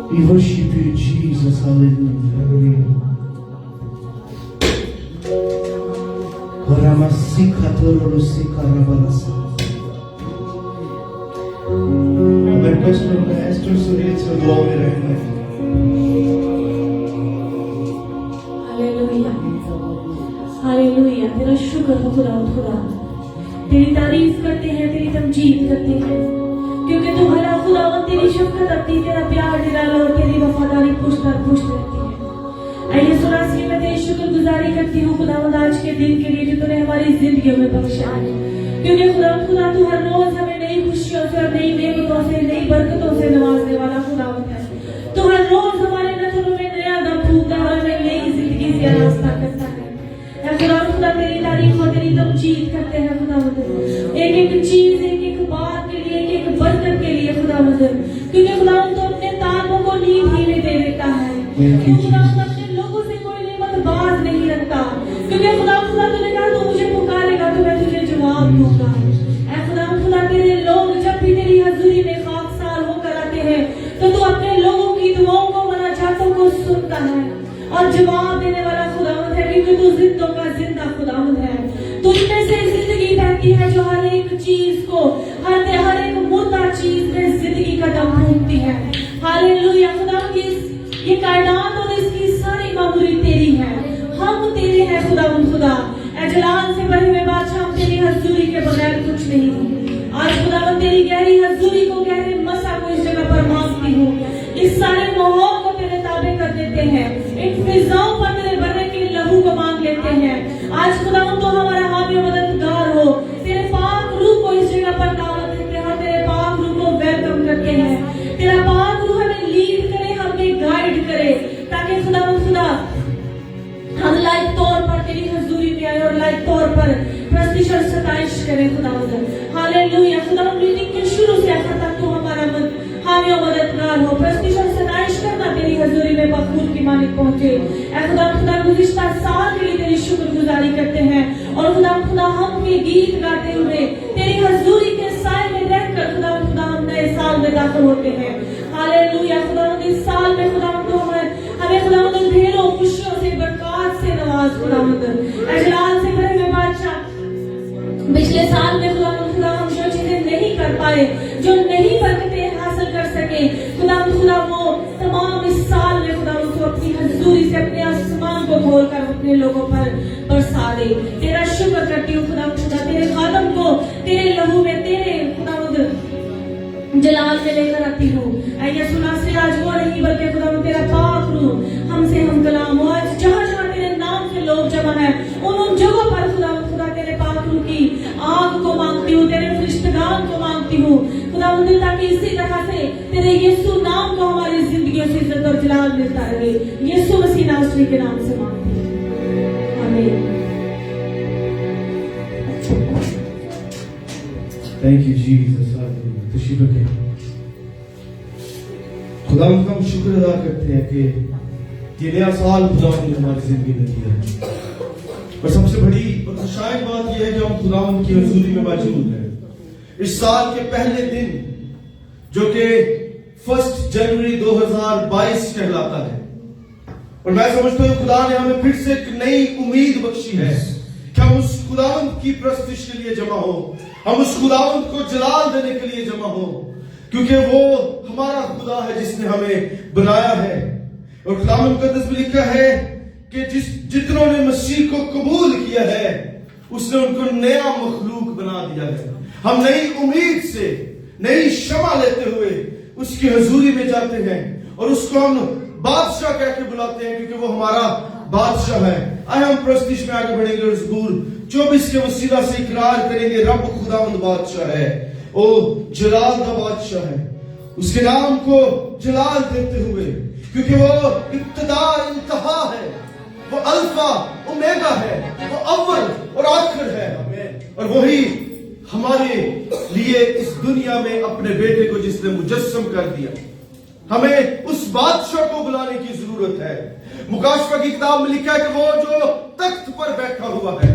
We worship you, Jesus. Hallelujah. Hallelujah, तेरा शुक्र हो खुदा। तेरी तारीफ करते हैं, तेरी तमजीद करते हैं, क्योंकि तू भला खुदावंद, तेरी शफकत अपनी, तेरा प्यार निराला और तेरी वफादारी पुष्ट रहती है। आइए सुना इसलिए मैं तेरी शुक्रगुजारी करती हूँ खुदावंद आज के दिन के लिए जो तूने हमारी जिंदगियों में बख्शा है, क्योंकि खुदा तू हर रोज हमें नई खुशियों से और नई नेमतों से, नई बरकतों से नवाजने वाला खुदावंद है। तू हर रोज हमारे नथनों में नया दम फूकता है और हमें नई जिंदगी से रास्ता करता है। खुदा तेरी तारीफ और तेरी तमजीद करते हैं खुदावंद, एक एक चीज, एक एक बात के लिए, एक एक बरकत के लिए खुदावंद, क्योंकि खुदावंद तो अपने ताबों को नींव ही में दे देता है। तू खुदावंद अपने लोगों से कोई नेमत बाज नहीं रखता, क्योंकि खुदा तूने कहा तू मुझे पुकारेगा तो मैं तुझे जवाब दूंगा। ऐ खुदा तेरे लोग जब भी तेरी हजूरी में खाकसार होकर आते हैं तो तू अपने लोगों की दुआओं को, मुनाजातों को सुनता है और जवाब देने वाला खुदावंद है, क्योंकि तू जिंदों का जिंदा खुदावंद है। तुझ में से जिंदगी बहती है जो हर एक चीज को, हर एक मुर्दा चीज में जिंदगी का दम फूंकती है। हालेलुया। खुदा ये कायनात और इसकी सारी मामूरी तेरी है, हम तेरे हैं खुदा। ऐ जलाल से भरे हुए बादशाह, हम तेरी हजूरी के बगैर कुछ नहीं हूँ। आज खुदावन तेरी गहरी हजूरी को, गहरे मसा को इस जगह पर मांगती हूँ। इस सारे माहौल को तेरे ताबे कर देते हैं, इन फिजाओं पर तेरे बर्रे के लहू को मांग लेते हैं। आज खुदावन तो हमारा हामी और मददगार हो, तेरे पाक रूह को इस जगह पर दावत देते हैं, तेरे पाक रूह को वेलकम करते हैं। तेरा पाक रूह हमें लीड करे, हमें गाइड करे, ताकि खुदा हम लाइक तौर पर तेरी हजूरी में आए और लाइक तौर पर प्रस्तिश और सताइश करें खुदावंद। हालेलुया। खुदावंद मीटिंग के शुरू से आखिर तक तू हमारा हामी और मददगार हो। प्रस्तिश और सताइश करना तेरी हजूरी में मकबूल की मालिक पहुंचे। ऐ खुदा गुज़िश्ता साल के लिए तेरी शुक्रगुजारी करते हैं और खुदा हम ये गीत गाते हुए तेरी हजूरी के साए में रहकर खुदा हम नए साल में दाखिल होते हैं। हालेलुया। खुदावंद इस साल में खुदावंद हमें खुदावंद ढेरों खुशियों से, बरकत से नवाज खुदावंद। ऐ जलाल से भरे हुए बादशाह, पिछले साल में खुदा हम जो चीजें नहीं कर पाए, जो नहीं बरकतें हासिल कर सके, खुदा वो तमाम इस साल में खुदा तो अपनी हजूरी से अपने आसमान को खोलकर अपने लोगों पर बरसा दे। तेरा शुक्र करती हूँ खुदा तेरे खादम को तेरे लहू में, तेरे खुदा जलाल में लेकर आती हूँ। सुना से आज वो नहीं बल्कि खुदा तेरा पाक रूह हमसे हम कलाम हो। आज जहाँ जहाँ तेरे नाम से लोग जमा है, उन जगहों पर खुदा तेरे पाक रूह की आग को मांगती हूँ, तेरे फरिश्तेगान को मांगती हूँ खुदा, ताकि इसी तरह से तेरे यीशु नाम को हमारी जिंदगियों से इज्जत और जलाल मिलता रहे। यीशु मसीह नासरी के नाम से मांगती हूँ, आमीन। Thank you Jesus. तशरीफ रखें। खुदा हम शुक्र अदा करते हैं कि ये नया साल खुदा ने हमारी जिंदगी में दिया है, और सबसे बड़ी और खुशाइन बात यह है कि हम खुदा की हजूरी में मौजूद हैं इस साल के पहले दिन, जो कि 1 जनवरी 2022 कहलाता है। और मैं समझता हूँ खुदा ने हमें फिर से एक नई उम्मीद बख्शी है कि हम उस खुदावंत की प्रस्तिश के लिए जमा हो, हम उस खुदावंत को जलाल देने के लिए जमा हो, क्योंकि वो हमारा खुदा है जिसने हमें बनाया है। और खुदा मुकद्दस में लिखा है कि जितनों ने मसीह को कबूल किया है उसने उनको नया मखलूक बना दिया है। हम नई उम्मीद से, नई शमा लेते हुए उसकी हजूरी में जाते हैं और उसको हम बादशाह कह के बुलाते हैं, क्योंकि वो हमारा बादशाह है। आए हम प्रस्तिश में आगे बढ़ेंगे और ज़बूर 24 के वसीला से इकरार करेंगे, रब खुदावंद बादशाह है, ओ जलाल का बादशाह है। उसके नाम को जलाल देते हुए, क्योंकि वो इब्तिदा इंतहा है, वो अल्फा ओमेगा है, वो अव्वल और आखिर है, और वही हमारे लिए इस दुनिया में अपने बेटे को जिसने मुजस्सम कर दिया, हमें उस बादशाह को बुलाने की जरूरत है। मुकाशफा की किताब में लिखा है कि वो जो तख्त पर बैठा हुआ है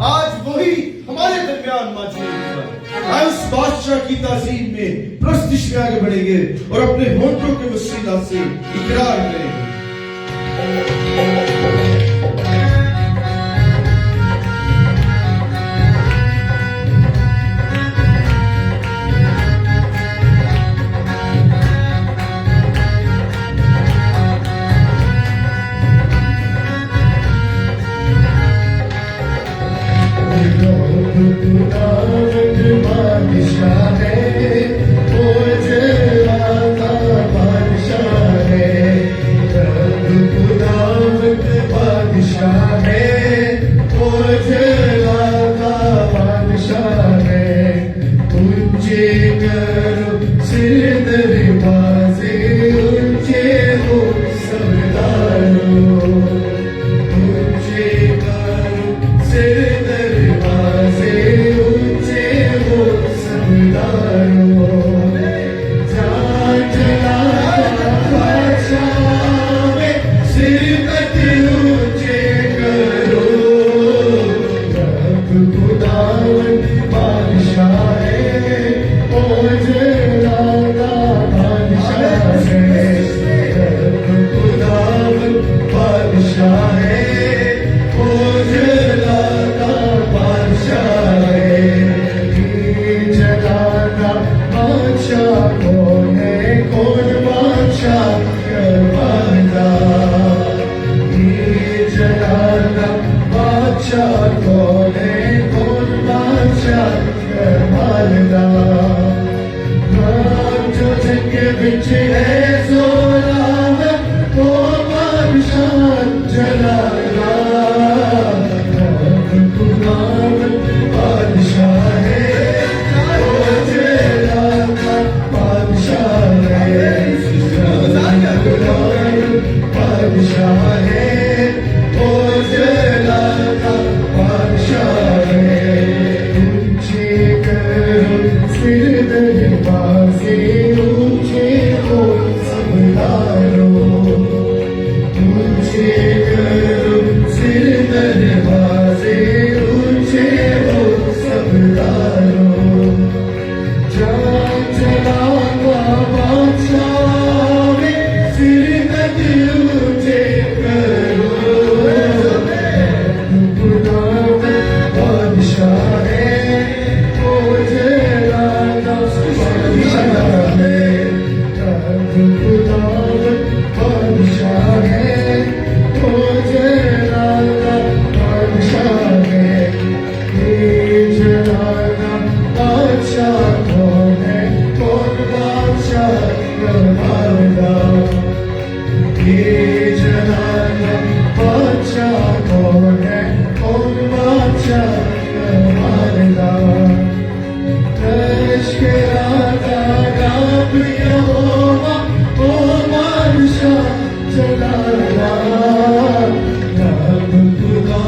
आज वही हमारे दरमियान मौजूद है। आए उस बादशाह की ताज़ीम में प्रस्तिश में आगे बढ़ेंगे और अपने होंठों के वसीला से इकरार करेंगे। बादशाह है, जलाला रब खुदा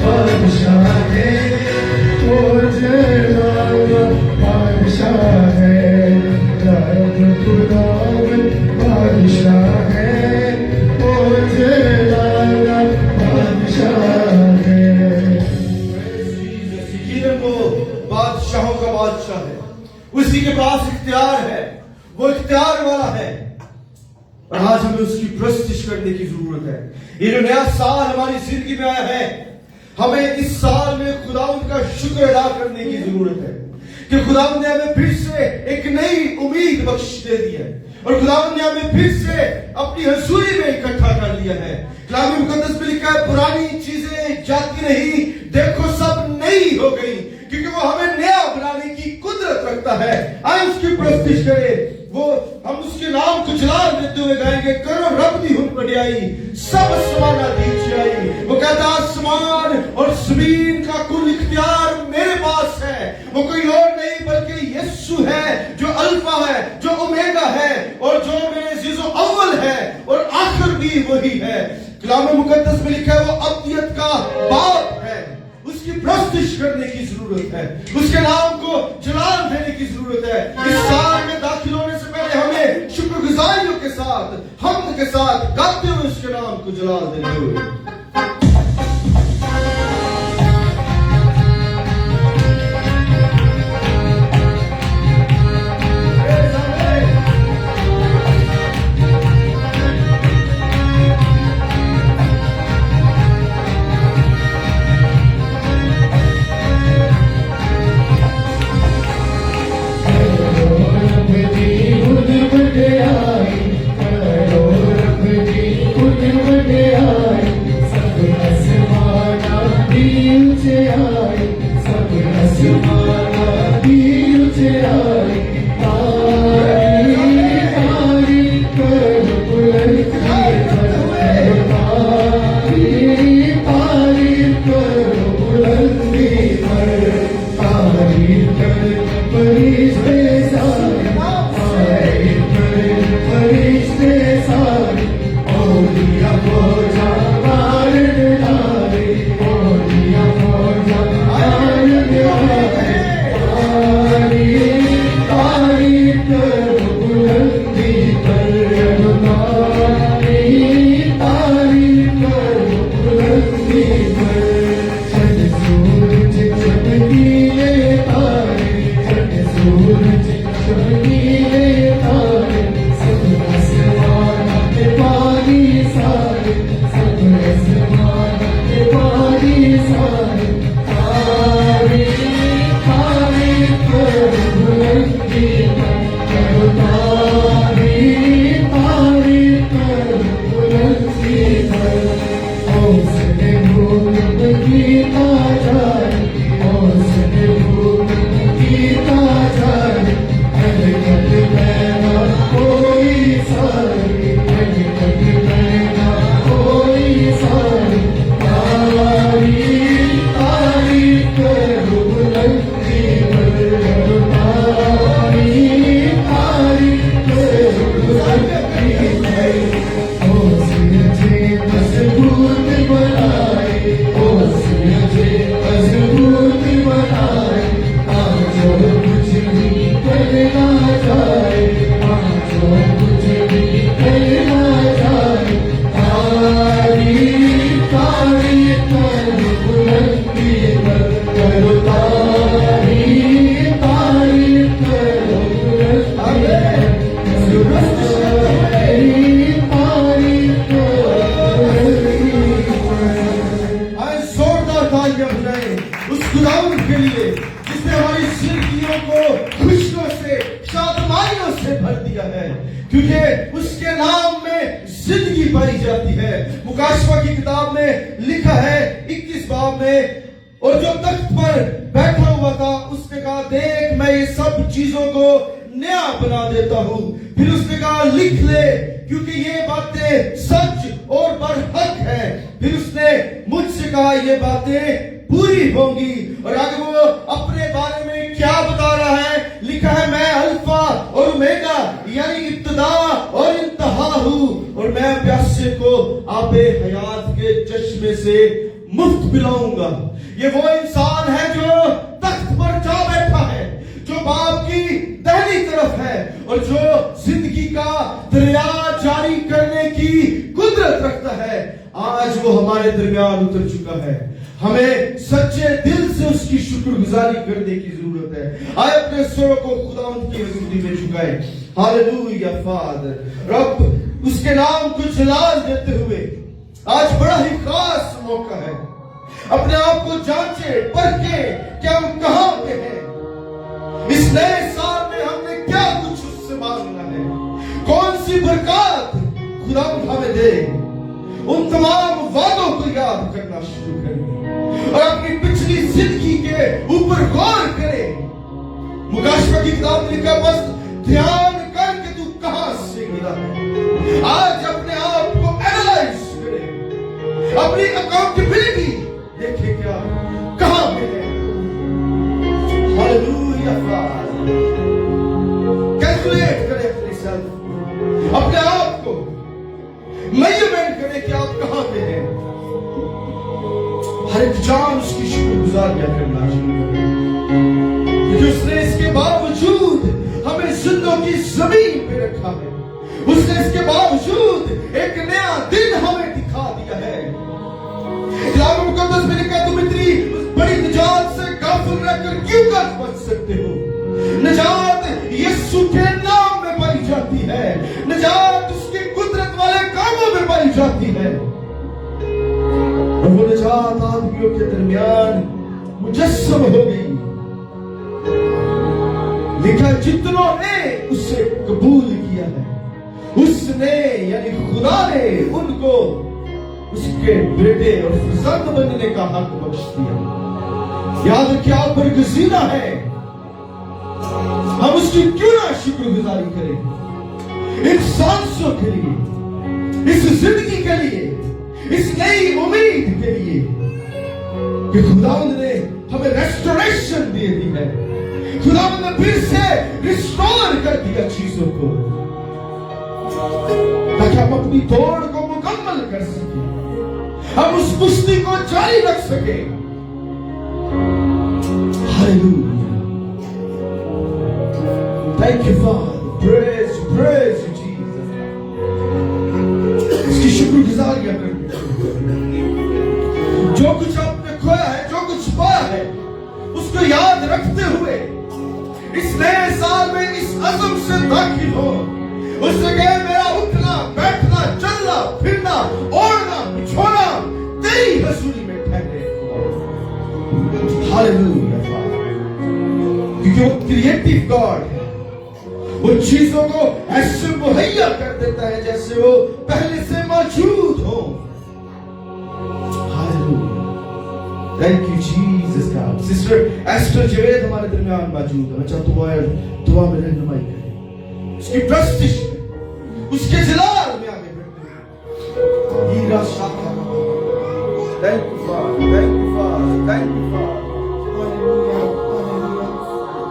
बादशाह है ओ जलाला बादशाह है रब खुदा बादशाह है ओ जलाला बादशाह है। यकीनन वो बादशाहों का बादशाह है, उसी के पास इख्तियार है, वो इख्तियार वाला है। और आज हमें उसकी प्रस्तिश करने की जरूरत है। ये जो नया साल हमारी जिंदगी में आया है, हमें इस साल में खुदावंद का शुक्र अदा करने की जरूरत है कि खुदावंद ने हमें फिर से एक नई उम्मीद बख्श दे दी है और खुदावंद ने हमें फिर से अपनी हजूरी में इकट्ठा कर लिया है। कलाम मुकद्दस में लिखा है, पुरानी चीजें जाती नहीं, देखो सब नई हो गई, क्योंकि वो हमें नया बनाने की कुदरत रखता है। आए उसकी प्रस्तिश करें, वो हम उसके नाम को जलाल देते हुए गाएंगे, करो रब दी हुन बढ़ियाई, सब समाना दीजिए। वो कहता आसमान और जमीन का कुल इख्तियार मेरे पास है, वो कोई और नहीं बल्कि यीशु है जो अल्फा है, जो ओमेगा है और जो मेरे जीजो अव्वल है और आखिर भी वही है। कलाम मुकद्दस में लिखा है, वो अब्दियत का बाप है, उसकी प्रस्तिश करने की जरूरत है, उसके नाम को जलाल देने की जरूरत है। इस साल में दाखिल होने से पहले हमें शुक्रगुजारियों के साथ, हमद के साथ गाते हुए उसके नाम को जलाल देते हुए क्योंकि उसके नाम में जिंदगी पाई जाती है। मुकाशवा की किताब में लिखा है 21 बाब में, और जो तख्त पर बैठा हुआ था उसने कहा, देख मैं ये सब चीजों को नया बना देता हूं। फिर उसने कहा, लिख ले क्योंकि ये बातें सच और बरहक है। फिर उसने मुझसे कहा, ये बातें पूरी होंगी। और आगे वो अपने बारे में क्या बता रहा है, लिखा है, मैं अल्फा और ओमेगा यानी इब्तिदा और इंतहा हूं, और मैं प्यासे को आबे हयात के चश्मे से मुफ्त पिलाऊंगा। ये वो इंसान है जो तख्त पर जा बैठा है, जो बाप की दाहिनी तरफ है और जो जिंदगी का दरिया जारी करने की कुदरत रखता है। आज वो हमारे दरमियान उतर चुका है। हमें सच्चे दिल से उसकी शुक्रगुजारी करने की जरूरत है। आए अपने स्वरों को खुदावंद की हजूरी में झुकाए। Hallelujah father. रब उसके नाम को जलाल देते हुए आज बड़ा ही खास मौका है। अपने आप को जांचे परखे कि हम कहां पे हैं। इस नए साल में हमने क्या कुछ उससे मांगना है, कौन सी बरकत खुदा हमें दे। उन तमाम वादों को याद करना शुरू करें और अपनी पिछली जिंदगी के ऊपर गौर करें। मुकाशवा की किताब में लिखा, बस ध्यान कर कि तू कहां से गिरा है। आज अपने आप को एनालाइज करें, अपनी अकाउंटेबिलिटी देखें क्या कहां पे है। Hallelujah father. कैलकुलेट करें अपनी सेल्फ, अपने आप को मेजरमेंट करें कि आप कहां पे हैं। हर एक जान उसकी शुक्रगुजारियां करना शुरू करें, क्योंकि उसने इसके बावजूद हमें जिंदों की जमीन पे रखा है। उसने इसके बावजूद एक नया दिन हमें दिखा दिया है। कलाम मुकद्दस में लिखा, तुम इतनी बड़ी निजात से गाफिल रहकर क्यों कर बच सकते हो। निजात यीशु के नाम में पाई जाती है। निजात उसकी कुदरत वाले कामों में पाई जाती है। और वो निजात आदमियों के दरमियान मुजस्सम हो गई। लिखा, जितनों ने उसे कबूल किया है, उसने यानी खुदा ने उनको उसके बेटे और फर्जंद बनने का हक बख्श दिया। याद रखिए, आप बरगजीदा है, हम उसकी क्यों ना शुक्रगुजारी करें। इन सांसों के लिए, इस जिंदगी के लिए, इस नई उम्मीद के लिए कि खुदावंद ने हमें रेस्टोरेशन दे दी है। खुदावंद ने फिर से रिस्टोर कर दिया चीजों को, ताकि हम अपनी दौड़ को मुकम्मल कर सके, हम उस कुश्ती को जारी रख सके। Hallelujah. Thank you, Father. Praise you, Jesus. इसकी शुक्रगुजारियां करते जो कुछ आपने खोया है, जो कुछ पाया है, उसको याद रखते हुए इस नए साल में इस अज़म से दाखिल हो। उससे कहे, मेरा उठना बैठना चलना फिरना ओढ़ना बिछोना तेरी हजूरी में ठहरे। Hallelujah father. क्योंकि वो क्रिएटिव गॉड है, वो चीजों को ऐसे मुहैया कर देता है जैसे वो पहले से मौजूद हो। Thank you Jesus God. Sister Esther Javed हमारे दरमियान मौजूद है। मैं चाहता हूं दुआ में रहनुमाई करें, उसकी प्रस्तिश में, उसके जलाल में आगे बढ़ते हैं। हीरा शाखा। Thank you father, thank you father, thank you father.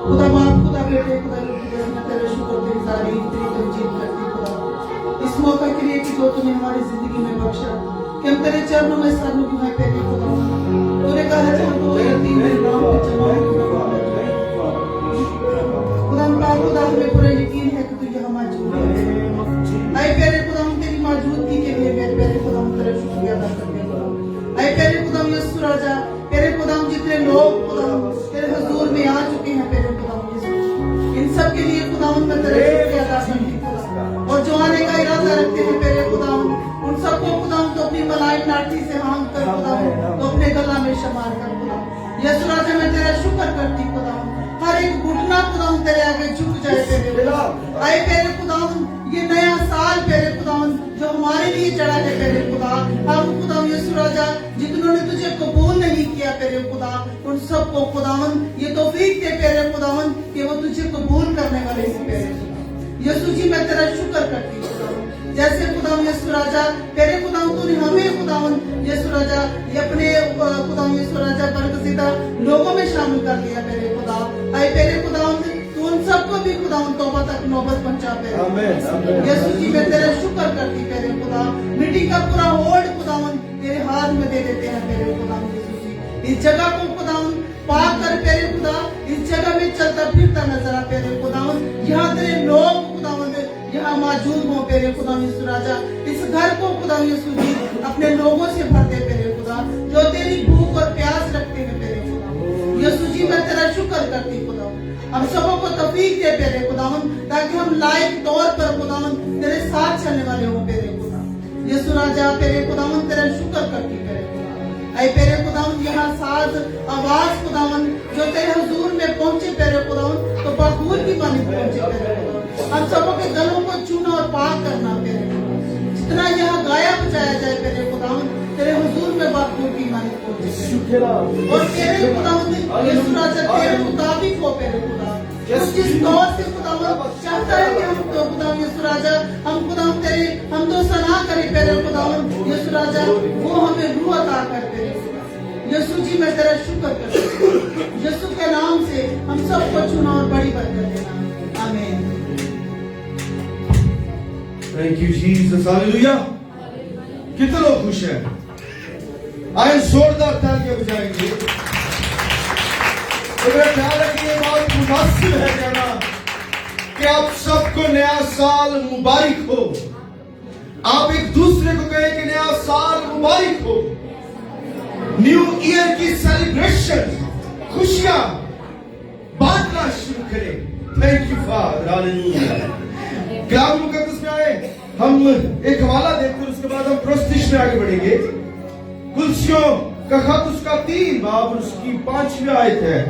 खुदा बाप, खुदा बेटे, खुदा मैं तेरे शुक्र तेरी तारीफ तेरी तमजीद करती खुदा इस मौका के लिए कि जो तूने हमारी जिंदगी में बख्शा, कि हम तेरे चरणों में सर झुकाए बैठे खुदा। तूने कहा जब दो या तीन दिन नाम पे जमा खुदा खुदा हमें पूरा यकीन है कि तू यहाँ मौजूद है। आए प्यारे खुदा, हम तेरी मौजूदगी के लिए मेरे प्यारे खुदा हम तेरा शुक्रिया अदा करते हैं खुदा। आए प्यारे खुदा यीशु राजा, प्यारे खुदा जितने लोग खुदा तेरे हुजूर में आ चुके हैं प्यारे खुदा, इन सब के लिए खुदा मैं तेरे शुक्रिया अदा करती हूँ। और जो आने का इरादा रखते हैं प्यारे खुदा, उन सबको खुदा तो अपनी मलाई लाठी से हाथ कर खुदा तो अपने गला में शमार कर खुदा। यीशु राजा मैं तेरा शुक्र करती खुदा, हर एक घुटना खुदा तेरे आगे झुक जाए तेरे खुदा। आए प्यारे खुदा, ये नया साल प्यारे खुदा जो हमारे लिए चढ़ा है प्यारे खुदा, हम खुदा यीशु राजा जितनों ने तुझे कबूल नहीं किया प्यारे खुदा, उन सबको खुदावन ये तौफीक दे प्यारे खुदावन कि वो तुझे कबूल करने वाले हैं प्यारे खुदा। यीशु जी मैं तेरा शुक्र करती हूँ खुदा, जैसे खुदा यीशु राजा प्यारे खुदा तूने हमें खुदावन यीशु राजा ये अपने खुदा यीशु राजा बरगज़ीदा लोगों में शामिल कर लिया प्यारे खुदा। आए प्यारे खुदा तू उन सबको भी खुदा तौबा तक नौबत पहुंचा प्यारे। यीशु जी मैं तेरा शुक्र करती प्यारे खुदा। बिल्डिंग का पूरा होल्ड खुदावन तेरे हाथ में दे देते हैं मेरे खुदावन यीशु जी। इस जगह को खुदावन पाक कर मेरे खुदा, इस जगह में चलता फिरता नजर आ मेरे खुदावन, यहाँ तेरे लोग खुदावन यहाँ मौजूद हो मेरे खुदावन यीशु राजा। इस घर को खुदावन यीशु जी अपने लोगों से भर दे मेरे खुदा, जो तेरी भूख और प्यास रखते हैं मेरे खुदा। यीशु जी मैं तेरा शुक्र करती हूँ खुदावन, हम सबों को तौफीक दे मेरे खुदावन, ताकि हम लायक तौर पर खुदावन तेरे साथ चलने वाले हो मेरे खुदा। यीशु राजा तेरे खुदावन तेरा शुक्र करती मेरे खुदा। ऐ तेरे खुदावन यहाँ साज आवाज खुदावन जो तेरे हुजूर में पहुंचे तेरे खुदावन, तो बखूर की मानी पहुंचे तेरे खुदावन। हम सबों के गलों को छूना और पाक करना तेरे खुदावन। जितना यहाँ गाया बजाया जाए तेरे खुदावन, तेरे हुजूर में बखूर की मानी पहुंचे और तेरे खुदावन यीशु राजा तेरे मुताबिक हो तेरे खुदा। जिस तौर से खुदावन चाहता है कि हम तो खुदावन यीशु राजा हम खुदावन तेरे हम तो सना करें तेरे खुदावन यीशु राजा, वो हमें रूह अता कर तेरे खुदा। यीशु जी मैं तेरा शुक्र करती हूँ, यीशु के नाम से हम सबको चुना और बड़ी बरकत देना, आमीन। Thank you Jesus, hallelujah. कितने लोग खुश हैं? आए जोरदार तालियां बजाएंगे। तो मेरा ख्याल है कि ये बात मुनासिब है कहना कि आप सबको नया साल मुबारक हो। आप एक दूसरे को कहें कि नया साल मुबारक हो। न्यू ईयर की सेलिब्रेशन, खुशियां बांटना शुरू करें। Thank you father, hallelujah. कलाम मुकद्दस में आए हम एक हवाला देखकर उसके बाद हम प्रस्तुति में आगे बढ़ेंगे। कुलसियों का खत उसका 3 बाब और उसकी 5वीं आयत है।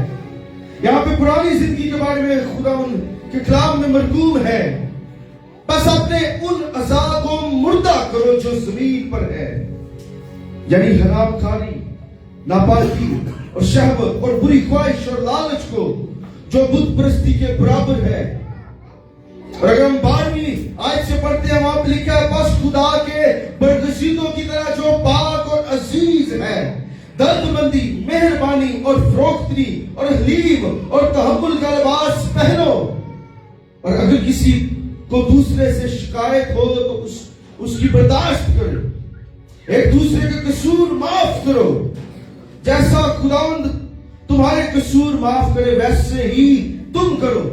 यहाँ पे पुरानी जिंदगी के बारे में खुदा के कलाम में मरकूब है। बस अपने उन अज़ा को मुर्दा करो जो जमीन पर है, यानी हराम खानी, नापाकी और शहवत और बुरी ख्वाहिश और लालच को जो बुत परस्ती के बराबर है। और अगर हम 12वीं आयत से पढ़ते हैं, वहां पर लिखा है बस खुदा के बरगशीतों की तरह जो पाक और अजीज है, दर्दमंदी, मेहरबानी और फरोख्ती और हलीम और तहम्मुल का लिबास पहनो। और अगर किसी को दूसरे से शिकायत हो तो उसकी बर्दाश्त करो। एक दूसरे का कसूर माफ करो, जैसा खुदावंद तुम्हारे कसूर माफ करे वैसे ही तुम करो।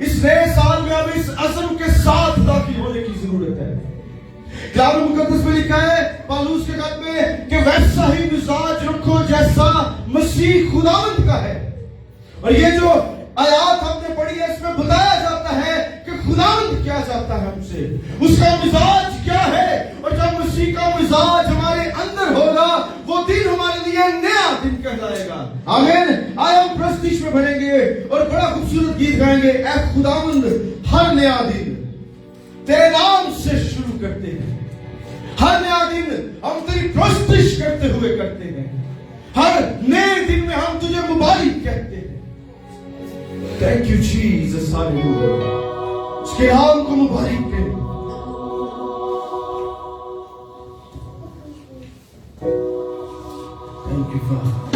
इस नए साल में हमें इस अज़म के साथ दाखिल होने की जरूरत है। कलाम मुकद्दस में लिखा है पौलुस के खत में कि वैसा ही मिजाज रखो जैसा मसीह खुदावंद का है। और ये जो आयात हमने पढ़ी है इसमें बताया जाता है कि खुदावंद क्या चाहता है हमसे, उसका मिजाज क्या है। और जब मसीह का मिजाज हमारे अंदर होगा वो दिन हमारे लिए नया दिन कहलाएगा, आमीन। आज हम प्रस्तुति में बढ़ेंगे और बड़ा खूबसूरत गीत गाएंगे। ऐ खुदावंद हर नया दिन तेरे नाम से शुरू करते हैं, हर नया दिन हम तेरी प्रस्तुति करते हुए करते हैं, हर नए दिन में हम तुझे मुबारक कहते हैं। Thank you Jesus, hallelujah. उसके नाम को मुबारक करें। Thank you father.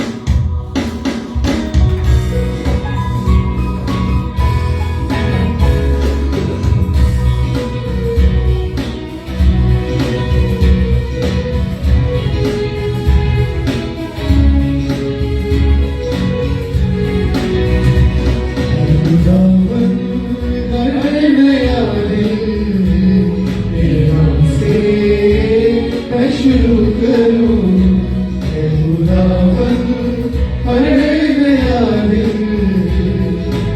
शुरू करूं खुदावन हर नया दिन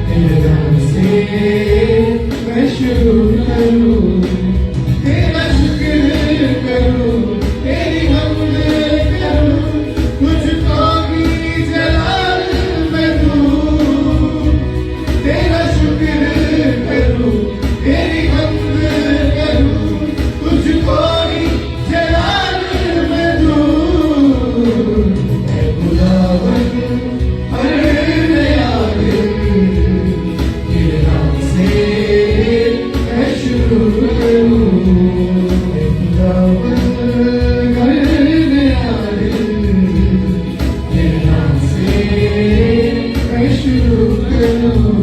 तेरे नाम से मैं शुरू करूं, तेरा शुक्र करूं, तेरी हमद करूं, तुझको भी जलाल मैं दूं। तेरा शुक्र करूं, तेरी हमद करूं, तुझको भी जलाल मैं दूं। ऐ खुदावन हर नया दिन तेरे नाम से मैं शुरू करूं। ऐ खुदावन हर नया दिन तेरे नाम से मैं शुरू करूं।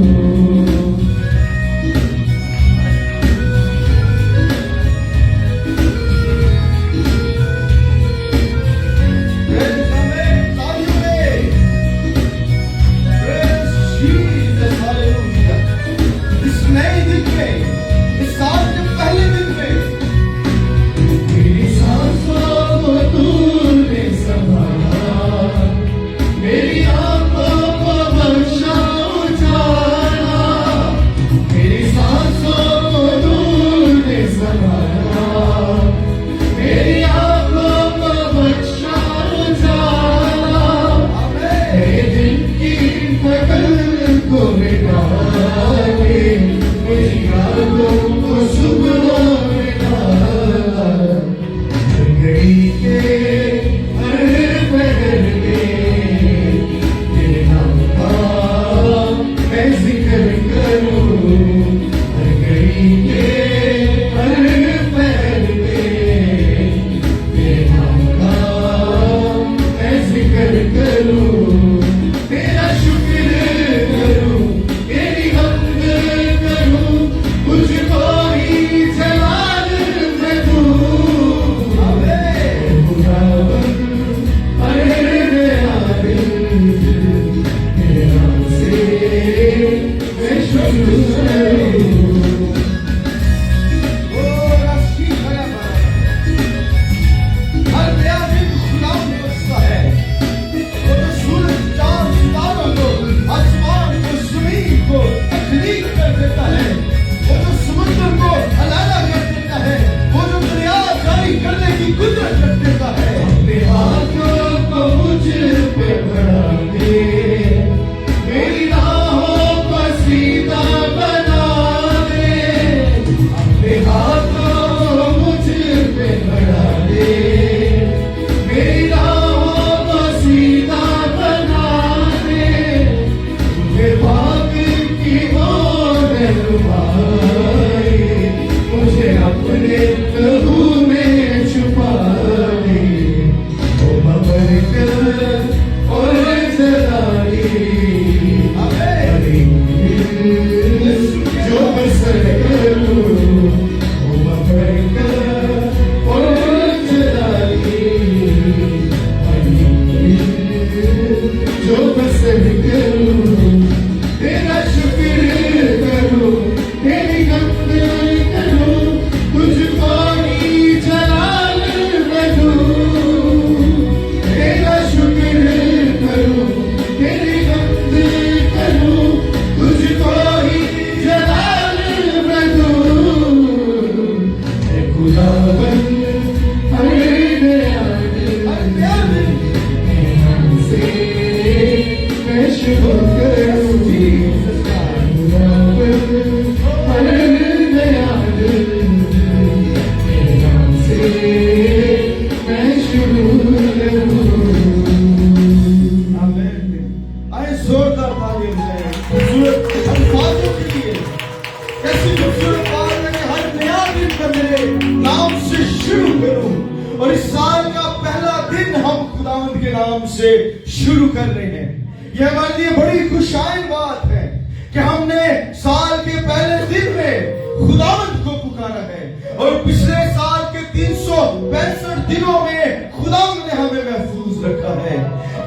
से शुरू कर रहे हैं। यह हमारे लिए बड़ी खुशाइन बात है कि हमने साल के पहले दिन में खुदावंद को पुकारा है और पिछले साल के 365 दिनों में खुदावंद ने हमें महफूज रखा है।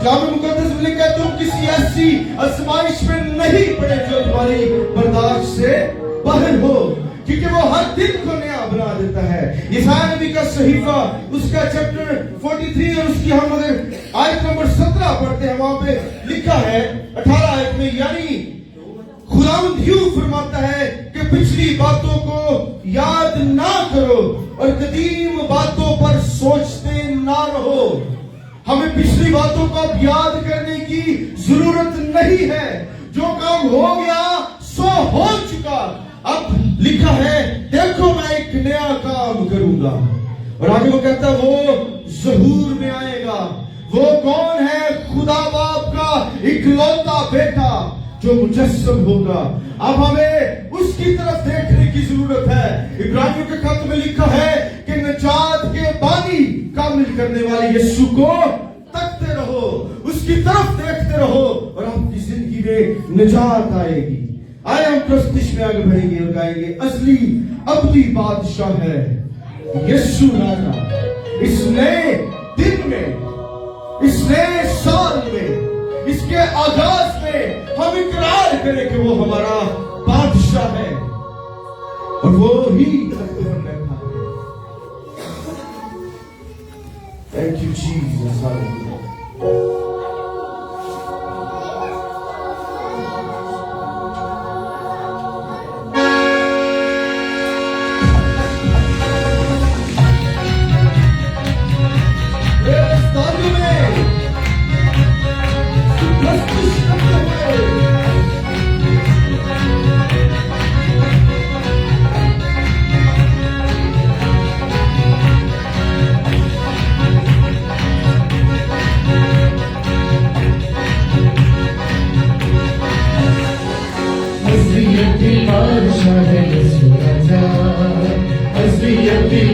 जामे मुकद्दस में लिखा है, तुम किसी ऐसी आजमाइश में नहीं पड़े जो तुम्हारी बर्दाश्त से बाहर हो, क्योंकि वो हर दिन को नया बना देता है। यशायाह नबी का सहीफा उसका चैप्टर 43 और उसकी हम अगर आयत नंबर 17 पढ़ते हैं, वहां पे लिखा है 18 आयत में, यानी खुदावंद यूं फरमाता है कि पिछली बातों को याद ना करो और कदीम बातों पर सोचते ना रहो। हमें पिछली बातों को अब याद करने की जरूरत नहीं है। जो काम हो गया सो हो चुका। अब लिखा है, देखो मैं एक नया काम करूंगा। और आगे वो कहता है, वो ज़हूर में आएगा। वो कौन है? खुदा बाप का इकलौता बेटा जो मुजस्सम होगा। अब हमें उसकी तरफ देखने की जरूरत है। इब्रानियों के खत में लिखा है कि नजात के बानी कामिल करने वाले यीशु को तकते रहो, उसकी तरफ देखते रहो और आपकी जिंदगी में निजात आएगी। आए हम प्रस्तुति में आगे बढ़ेंगे और गाएंगे, असली अब्दी बादशाह है यीशु राजा। इस नए दिन में, इस नए साल में, इसके आगाज में हम इकरार करें कि वो हमारा बादशाह है और वो ही तख्त पर बैठा है। Thank you Jesus.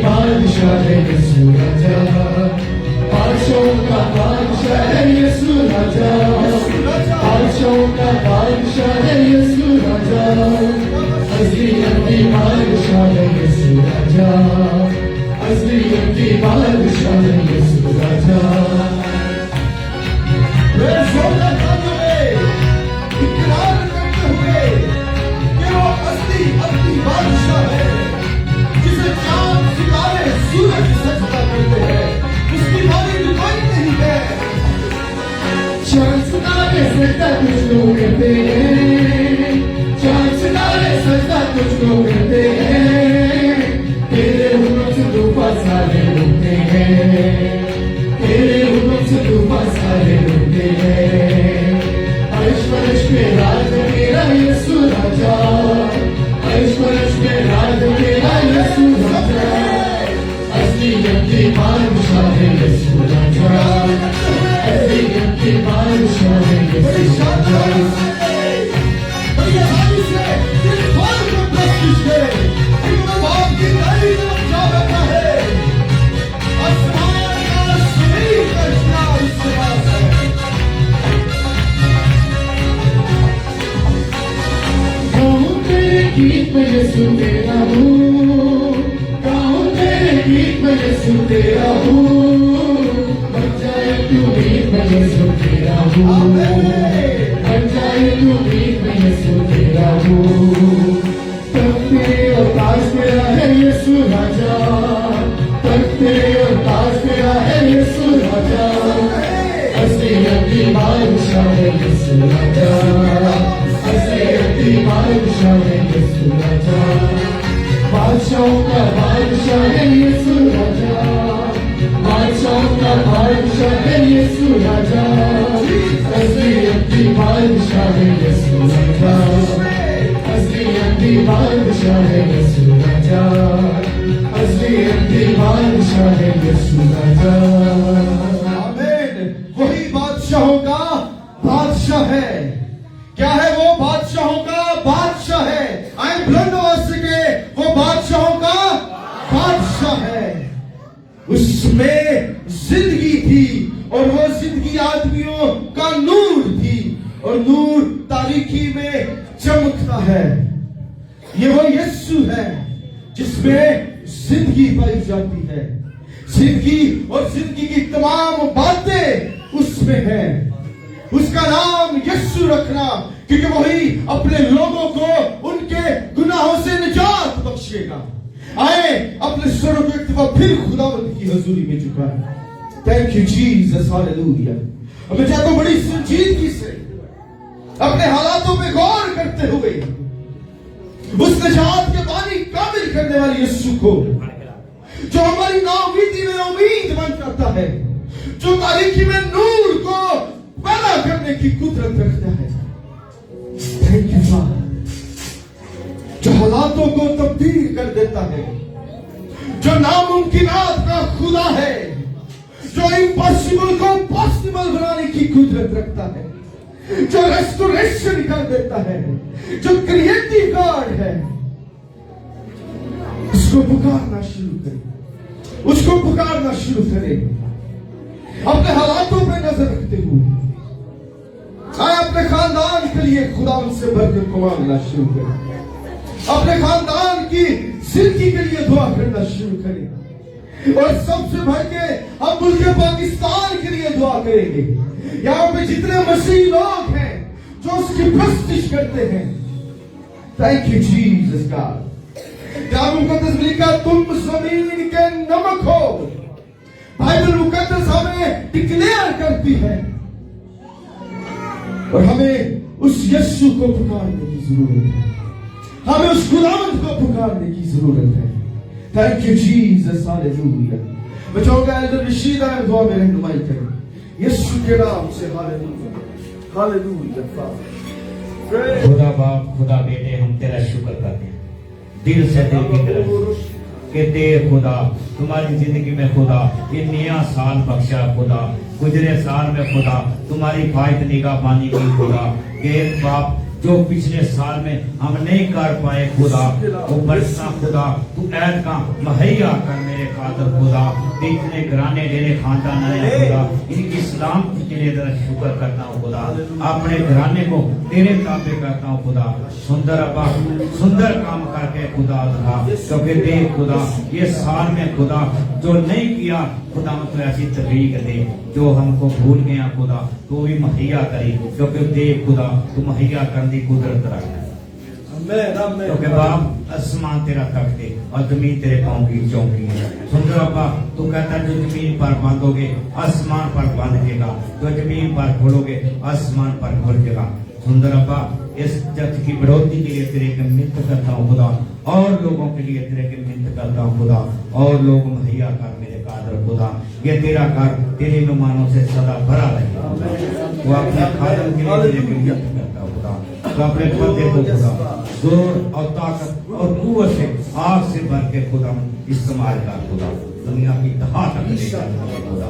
बादशाह है यीशु राजा, बादशाहों का बादशाह है यीशु राजा, बादशाहों का बादशाह है यीशु राजा, असलियत की बादशाह है यीशु राजा, असलियत की बादशाह है यीशु राजा। इकरार करते हुए कि वो असली अपनी बादशाह है, जिसे चांद सितारे सूरज सजदा करते हैं, उसकी मालिक कोई नहीं है। चांद सितारे सजदा तुझको करते हैं, चांद सितारे सजदा तुझको करते हैं, तेरे हुक्म से तूफान सारे रुकते हैं, तेरे हुक्म से तूफान सारे रुकते हैं। अर्श फर्श पे राज तेरा यीशु राजा, अर्श फर्श पे राज तेरा यीशु राजा, असलियत की बादशाह है यीशु राजा, असलियत की बादशाह है यीशु राजा। गीत में यीशु तेरा हूँ, गाऊं तेरे गीत में यीशु तेरा हूँ, बन जाए तू गीत में यीशु तेरा हूँ, बन जाए तू गीत में यीशु तेरा हूँ। तख्ते और ताज तेरा है यीशु राजा, तख्ते और ताज तेरा है यीशु राजा, असलियत की बादशाह है यीशु राजा, असलियत की बादशाह है यीशु राजा, बादशाहों का बादशाह है यीशु राजा, बादशाहों का बादशाह है यीशु राजा, असलियत की बादशाह है यीशु राजा, असलियत की बादशाह है यीशु राजा, असलियत की बादशाह है यीशु राजा। आमीन। वही बादशाहों का बादशाह है। क्या है वो? बादशाहों का बादशाह है। आए बुलंद आवाज से के वो बादशाहों का बादशाह है। उसमें जिंदगी थी और वो जिंदगी ऐसी आदमियों का नूर थी और नूर तारीकी में चमकता है। ये वो यीशु है जिसमें जिंदगी पाई जाती है। जिंदगी और जिंदगी की तमाम बातें उसमें है। उसका नाम यीशु रखना, क्योंकि वही अपने लोगों को उनके गुनाहों से निजात बख्शेगा। आए अपने स्वरों को एक दफा फिर खुदावंद की हजूरी में झुकाएं। Thank you Jesus, hallelujah. अब मैं चाहता हूं बड़ी संजीदगी से अपने हालातों पे गौर करते हुए उस निजात के पानी काबिल करने वाले यीशु को, जो हमारी नाउमीदी में उम्मीद बन करता है, जो तारीकी में नूर को पैदा करने की कुदरत रखता है। थैंक यू फादर, जो हालातों को तब्दील कर देता है, जो नामुमकिनात का खुदा है, जो इम्पॉसिबल को पॉसिबल बनाने की कुदरत रखता है, जो रेस्टोरेशन कर देता है, जो क्रिएटिव गॉड है। उसको पुकारना शुरू करें, उसको पुकारना शुरू करें। अपने हालातों पे नजर रखते हुए आए अपने खानदान के लिए खुदा से बरकत को मांगना शुरू करें। अपने खानदान की जिंदगी के लिए दुआ करना शुरू करें। और सबसे बढ़ के हम मुल्क पाकिस्तान के लिए दुआ करेंगे। यहाँ पे जितने मसीह लोग हैं जो उसकी प्रस्तिश करते हैं, थैंक यू जीसस गॉड। किताब मुकद्दस में लिखा, तुम जमीन के नमक हो। बाइबल मुकद्दस हमें डिक्लेयर करती है और हमें उस यीशु को पुकारने की जरूरत है। हमें उस खुदावंद को पुकारने की जरूरत है। Thank you Jesus, hallelujah. मैं चाहूंगा एल्डर रशीद आए दुआ में रहनुमाई करें यीशु के नाम से। Hallelujah, hallelujah. खुदा बाप, खुदा बेटे, हम तेरा शुक्र करते हैं दिल से, दिल की तरफ कि तेरे खुदा तुम्हारी जिंदगी में खुदा ये नया साल बख्शा खुदा। गुजरे साल में खुदा तुम्हारी फायद निगाह पानी की खुदा। के बाप जो पिछले साल में हम नहीं कर पाए खुदा, वो बरसा खुदा तू ऐद का मुहैया कर मेरे खातर खुदा। इतने घराने डेरे खानदान आया खुदा, इनकी सलामती के लिए तेरा शुक्र करता हूँ खुदा। अपने घराने को तेरे ताबे करता हूँ खुदा। सुंदर अब्बा, सुंदर काम करके खुदा था, क्योंकि देख खुदा ये साल में खुदा जो नहीं किया खुदा तो ऐसी तकलीफ दे, जो हमको भूल गया खुदा तो भी मुहैया करी, क्योंकि देख खुदा तू मुहैया करने की कुदरत रखता है। क्योंकि बाप आसमान तेरा तख्त है और जमीन तेरे पांव की चौकी है। सुंदर अब्बा तू कहता है जो जमीन पर बांधोगे आसमान पर बांधेगा, जो जमीन पर खोलोगे आसमान पर खोल देगा। सुंदर अब्बा इस जगत की बढ़ोतरी के लिए तेरे के मिन्नत करता हूँ खुदा, और लोगों के लिए तेरे के मिन्नत करता हूँ खुदा, और लोग मुहैया कर मेरे कादर खुदा। ये तेरा घर तेरे मेहमानों से सदा भरा रहेगा। वो अपने खादर के लिए तेरे के मिन्नत करता हूँ खुदा। तो अपने पर्दे को खुदा जोर और ताकत और कुव्वत से आग से भर के खुदा इस्तेमाल कर खुदा, दुनिया की तहा तक ले जाता खुदा।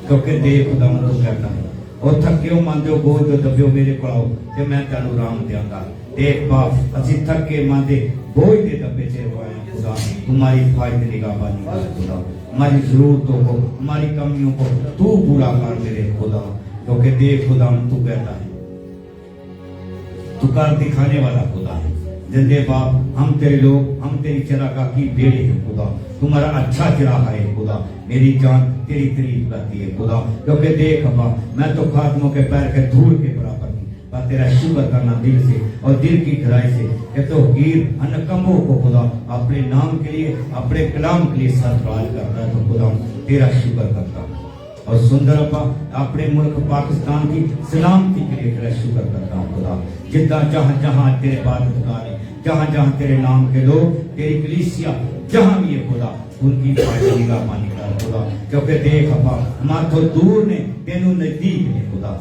क्योंकि दे खुदा तू कहता है और थक्यो मांदे बोझ जो दबियो मेरे को आओ कि मैं तेनू राम देंगा। देख बाप असी थके मांदे बोझ दे दबे से रोए खुदा, तुम्हारी फायदे निगाह बानी कर खुदा। हमारी जरूरतों को, हमारी कमियों को तू पूरा कर मेरे खुदा। क्योंकि देख खुदा तू कहता है, तू कर दिखाने वाला खुदा है। जिंदे बाप हम तेरे लोग, हम तेरी चरागाह की बेड़े हैं खुदा। तुम्हारा अच्छा चिराग है खुदा, मेरी जान तेरी तारीफ करती है खुदा। क्योंकि देख अब्बा मैं तो खादमों के पैर के धूल के बराबर हूँ, पर तेरा शुक्र करना दिल से और दिल की गहराई से कि तो हीर अनकमों को खुदा अपने नाम के लिए, अपने कलाम के लिए सरफराज करता है। तो खुदा तेरा शुक्र करता हूँ। और सुंदर अब्बा अपने मुल्क पाकिस्तान की सलामती के लिए तेरा शुक्र करता हूँ खुदा। जितना जहाँ जहाँ तेरे इबादतगार है, जहाँ जहाँ तेरे नाम के लोग, तेरी कलीसिया जहाँ भी है खुदा, उनकी फायदे निगाह पानी कर खुदा। क्योंकि देख अब्बा मां तो दूर ने तेनू नजदीक ने खुदा।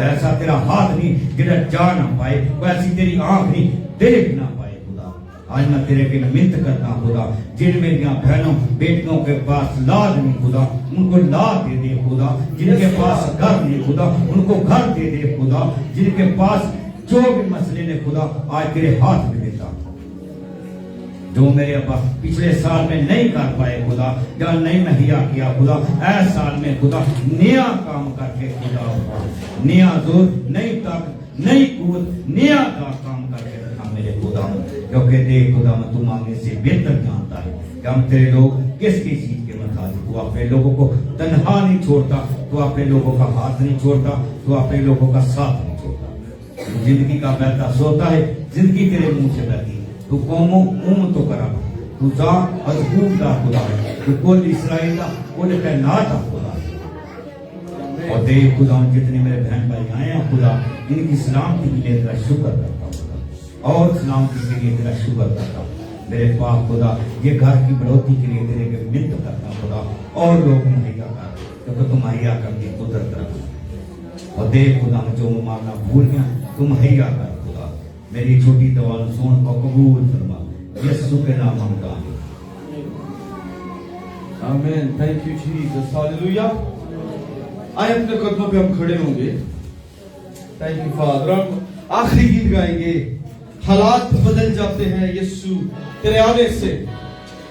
ऐसा तेरा हाथ नहीं जिधर जा ना पाए, वैसी तेरी आंख नहीं देख ना पाए खुदा। आज मैं तेरे के मिन्नत करता हूँ खुदा, जिन मेरी बहनों बेटियों के पास लाद नहीं खुदा, उनको लाद दे दे खुदा। जिनके पास घर नहीं खुदा, उनको घर दे दे खुदा। जिनके पास जो भी मसले ने खुदा आज तेरे हाथ में देता। जो मेरे अब्बा पिछले साल में नहीं कर पाए खुदा, या नहीं मुहैया किया खुदा, ऐस साल में खुदा नया काम करके खुदा नया जोर, नई ताकत, नई कुव्वत, नया काम करके रखा मेरे खुदा। क्योंकि देख खुदा तू मांगने से बेहतर जानता है कि हम तेरे लोग किस किस चीज के मुताबिक, तू अपने लोगों को तन्हा नहीं छोड़ता, तू अपने लोगों का हाथ नहीं छोड़ता, तू अपने लोगों का साथ नहीं छोड़ता। जिंदगी का बहता सोता है, जिंदगी तेरे मुंह से बहती है। तू कौमों तो करा, तू जा अजूब का खुदा है, तू कुल इसराइल का कुल कैनात का खुदा है। और देख खुदा जितने मेरे बहन भाई आए हैं खुदा, इनकी सलामती के लिए तेरा शुक्र करता हूँ और सलामती के लिए तेरा शुक्र करता हूँ मेरे पाप खुदा। ये घर की बढ़ोतरी के लिए तेरे के मिन्नत करता हूँ खुदा, और लोग मुहैया कर, क्योंकि तुम मुहैया करके कुदरत रखो। और देख खुदा जो मांगना भूल गया तुम मुहैया कर खुदा। मेरी छोटी दवा सुन को कबूल फरमा, यीशु के नाम मांगता हूं, आमीन। Thank you Jesus, hallelujah. आए अपने कदमों पे हम खड़े होंगे। Thank you father. हम आखिरी गीत गाएंगे, हालात बदल जाते हैं यीशु तेरे आने से।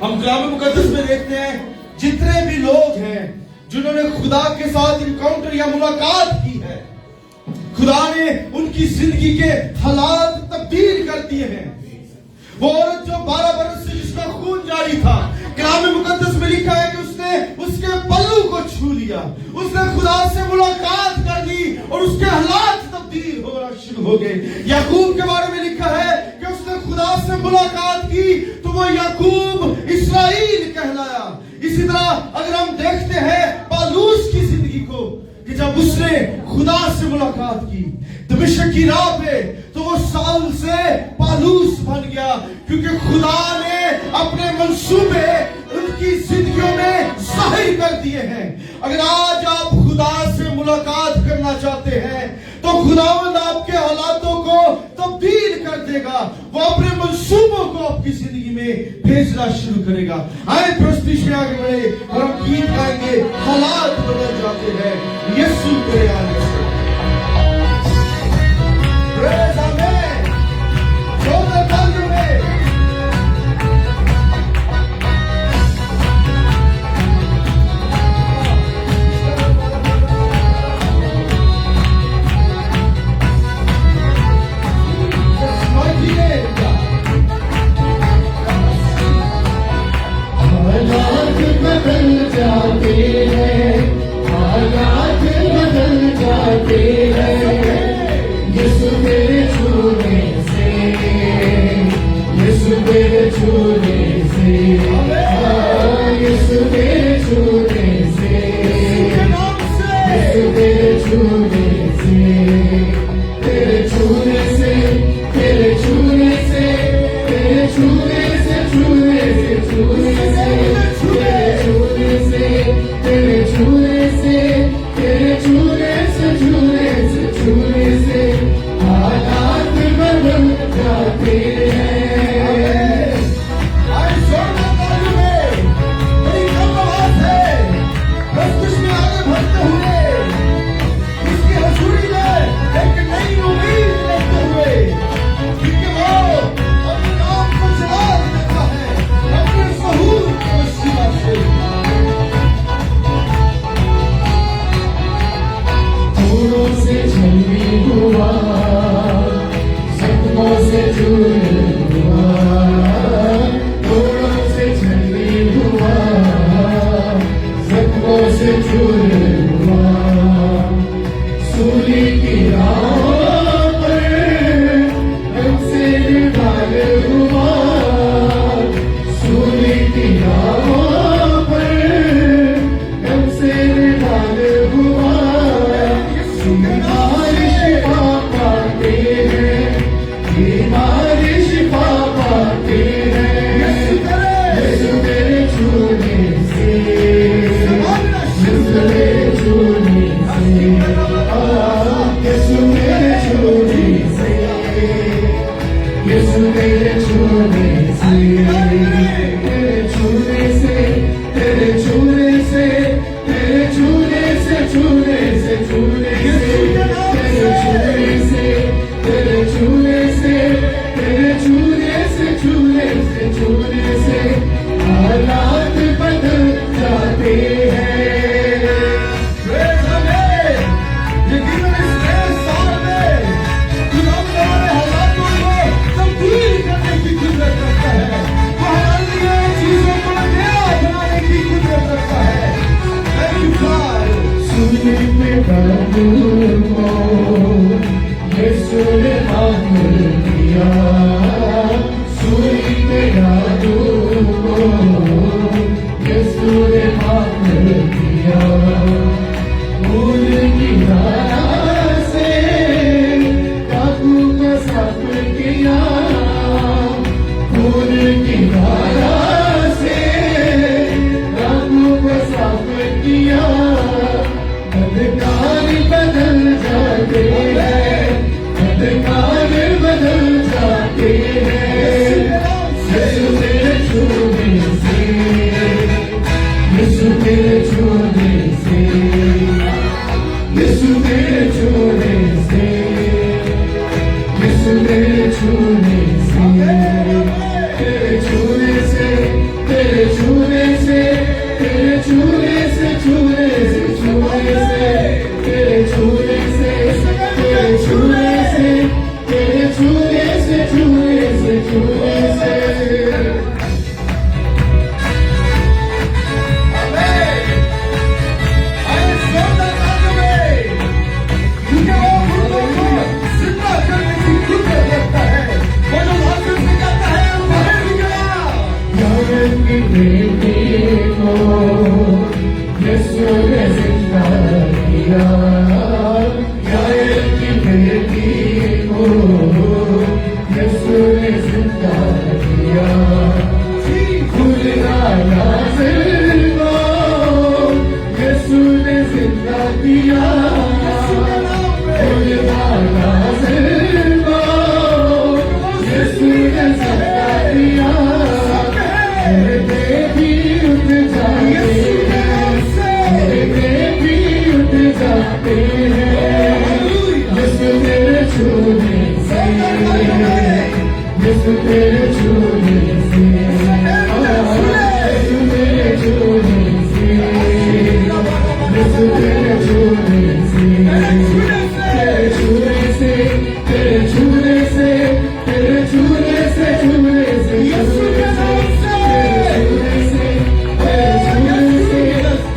हम कलाम मुकद्दस में देखते हैं जितने भी लोग हैं जिन्होंने खुदा के साथ इनकाउंटर या मुलाकात की है, खुदा ने उनकी जिंदगी के हालात तब्दील कर दिए हैं। वो औरत जो 12 बरस से जिसका खून जारी था, कलाम मुकद्दस में लिखा है कि उसने उसके पल्लू को छू लिया, उसने खुदा से मुलाकात कर ली और उसके हालात तब्दील होना शुरू हो गए। याकूब के बारे में लिखा है कि उसने खुदा से मुलाकात की तो वो याकूब इस्राएल कहलाया। इसी तरह अगर हम देखते हैं पालूस की जिंदगी को, कि जब उसने खुदा से मुलाकात की दमिश्क की राह पे, तो वो साउल से पालूस बन गया, क्योंकि खुदा ने अपने मंसूबे उनकी जिंदगियों में जाहिर कर दिए हैं। अगर आज आप खुदा से मुलाकात करना चाहते हैं तो खुदावंद आपके हालातों को तब्दील कर देगा, वो अपने मंसूबों को आपकी जिंदगी में भेजना शुरू करेगा। आए प्रस्तुति से आगे बढ़े और हम गीत गाएंगे, हालात बदल जाते हैं यीशु तेरे आने से। Praise Amen. जोरदार तालियों में हालात बदल जाते हैं, हालात बदल जाते हैं यीशु तेरे छूने से, यीशु तेरे छूने से, यीशु तेरे छूने से, यीशु तेरे छूने से, तेरे छूने से, तेरे छूने से, तेरे छूने से, छूने से, छूने से, तेरे छूने से, तेरे छूने से, तेरे छूने से, छूने से, छूने से हालात बदल जाते हैं। Yes, जादू को यीशु ने माफ किया, सूरी के जादू को यीशु ने माफ किया। फूल की धारा से काबू को साफ किया, फूल की धारा से काबू को साफ किया। अंधकार बदल जाते हैं, अंधकार बदल जाते हैं यीशु तेरे छूने से, यीशु तेरे छूने से, यीशु तेरे छूने से, यीशु तेरे छूने से, तेरे छूने से, तेरे छूने से, तेरे छूने से, छूने से, छूने से, तेरे छूने से, तेरे छूने से, तेरे छूने से, छूने से, छूने से। यीशु ने जिंदा किया, यार की बेटी को यीशु ने जिंदा किया। खुदा नाज़िर को यीशु ने जिंदा किया, खुदा नाज़िर को यीशु ने जिंदा किया। बेबी उठ जाते हैं, बेबी उठ जाते हैं यीशु तेरे छूने से, यीशु तेरे छूने से, यीशु तेरे छूने से, यीशु तेरे छूने से, तेरे छूने से, तेरे छूने से, तेरे छूने से, छूने से, यीशु के नाम से, तेरे छूने से,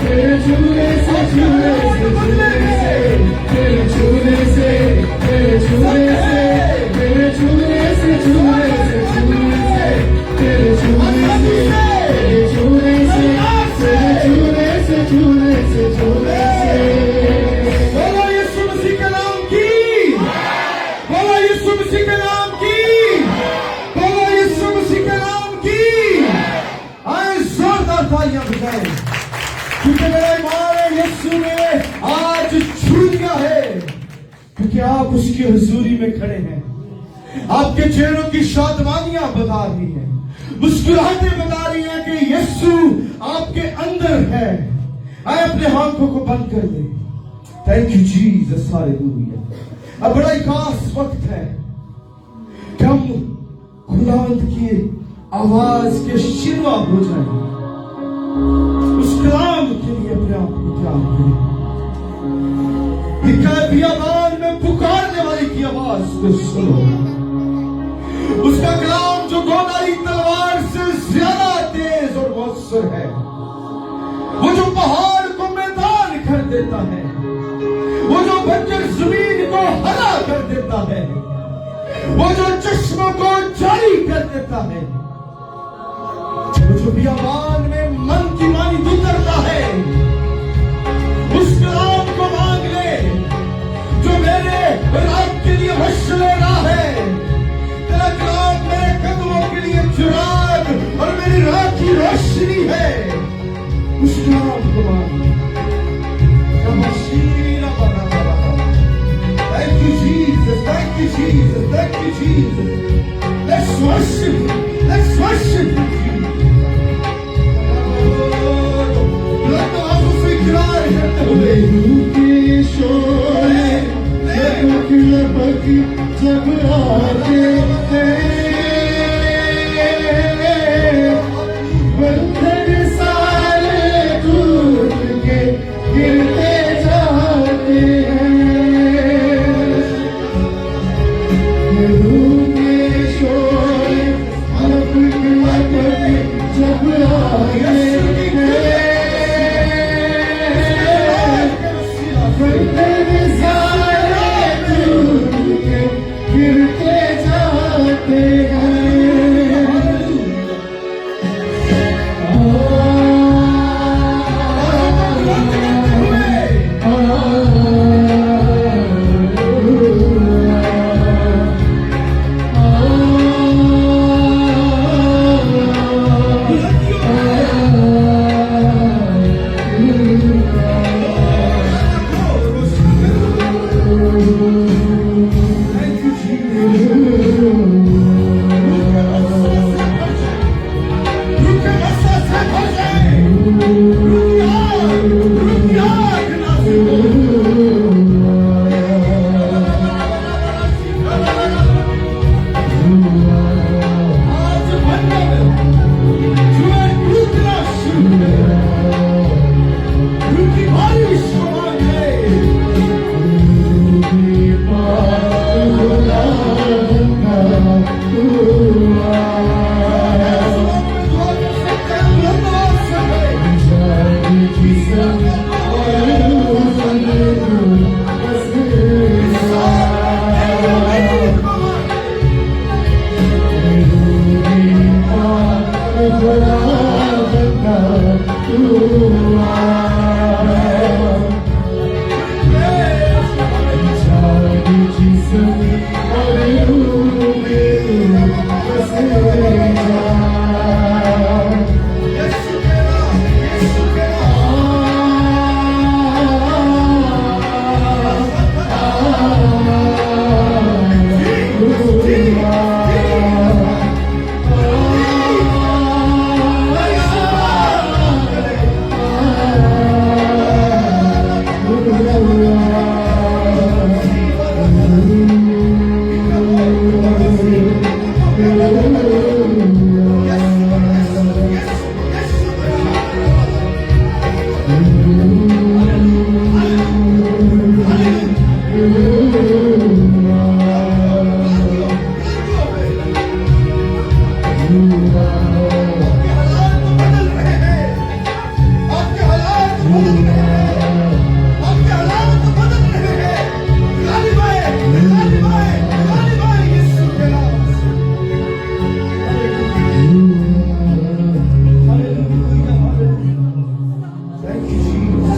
तेरे छूने से, छूने से, तेरे छूने से, तेरे छूने से, तेरे छूने से, छूने से, छूने से, तेरे छूने से, तेरे छूने से, तेरे छूने से, छूने से, छूने से। बोलो यीशु मसीह के नाम की, बोलो यीशु मसीह के नाम की, बोलो यीशु मसीह के नाम की। आए जोरदार तालियां बजाएं, क्योंकि मेरा ईमान है यीशु ने आज छू लिया है, क्योंकि आप उसकी हुजूरी में खड़े हैं। आपके चेहरों की शादमानियां बता रही हैं, मुस्कुराहटें बता रही हैं कि यीशु आपके अंदर है। आए अपने आंखों को बंद कर दे। Thank you Jesus, hallelujah. अब बड़ा ही खास वक्त है कि हम खुदावंद की आवाज के शिरवा हो जाए, उस कलाम के लिए अपने आप को तैयार करें। लिखा है बियाबान में पुकारने वाले की आवाज को सुनो, उसका कलाम जो गोदारी तलवार से ज्यादा तेज और मौसर है, वो जो पहाड़ को मैदान कर देता है, वो जो बंजर जमीन को हरा कर देता है, वो जो चश्मों को जारी कर देता है, वो जो बियाबान में मन की मानी उतरता है, उस कलाम को मांग ले जो मेरे रात के लिए हौसले राह है। तेरा कलाम मेरे कदमों के लिए चिराग और मेरी राह की रोशनी है। उस कलाम को मांग। Thank you, Jesus. Thank you, Jesus. Thank you, Jesus. Let's worship Him. Let's worship Him, Jesus.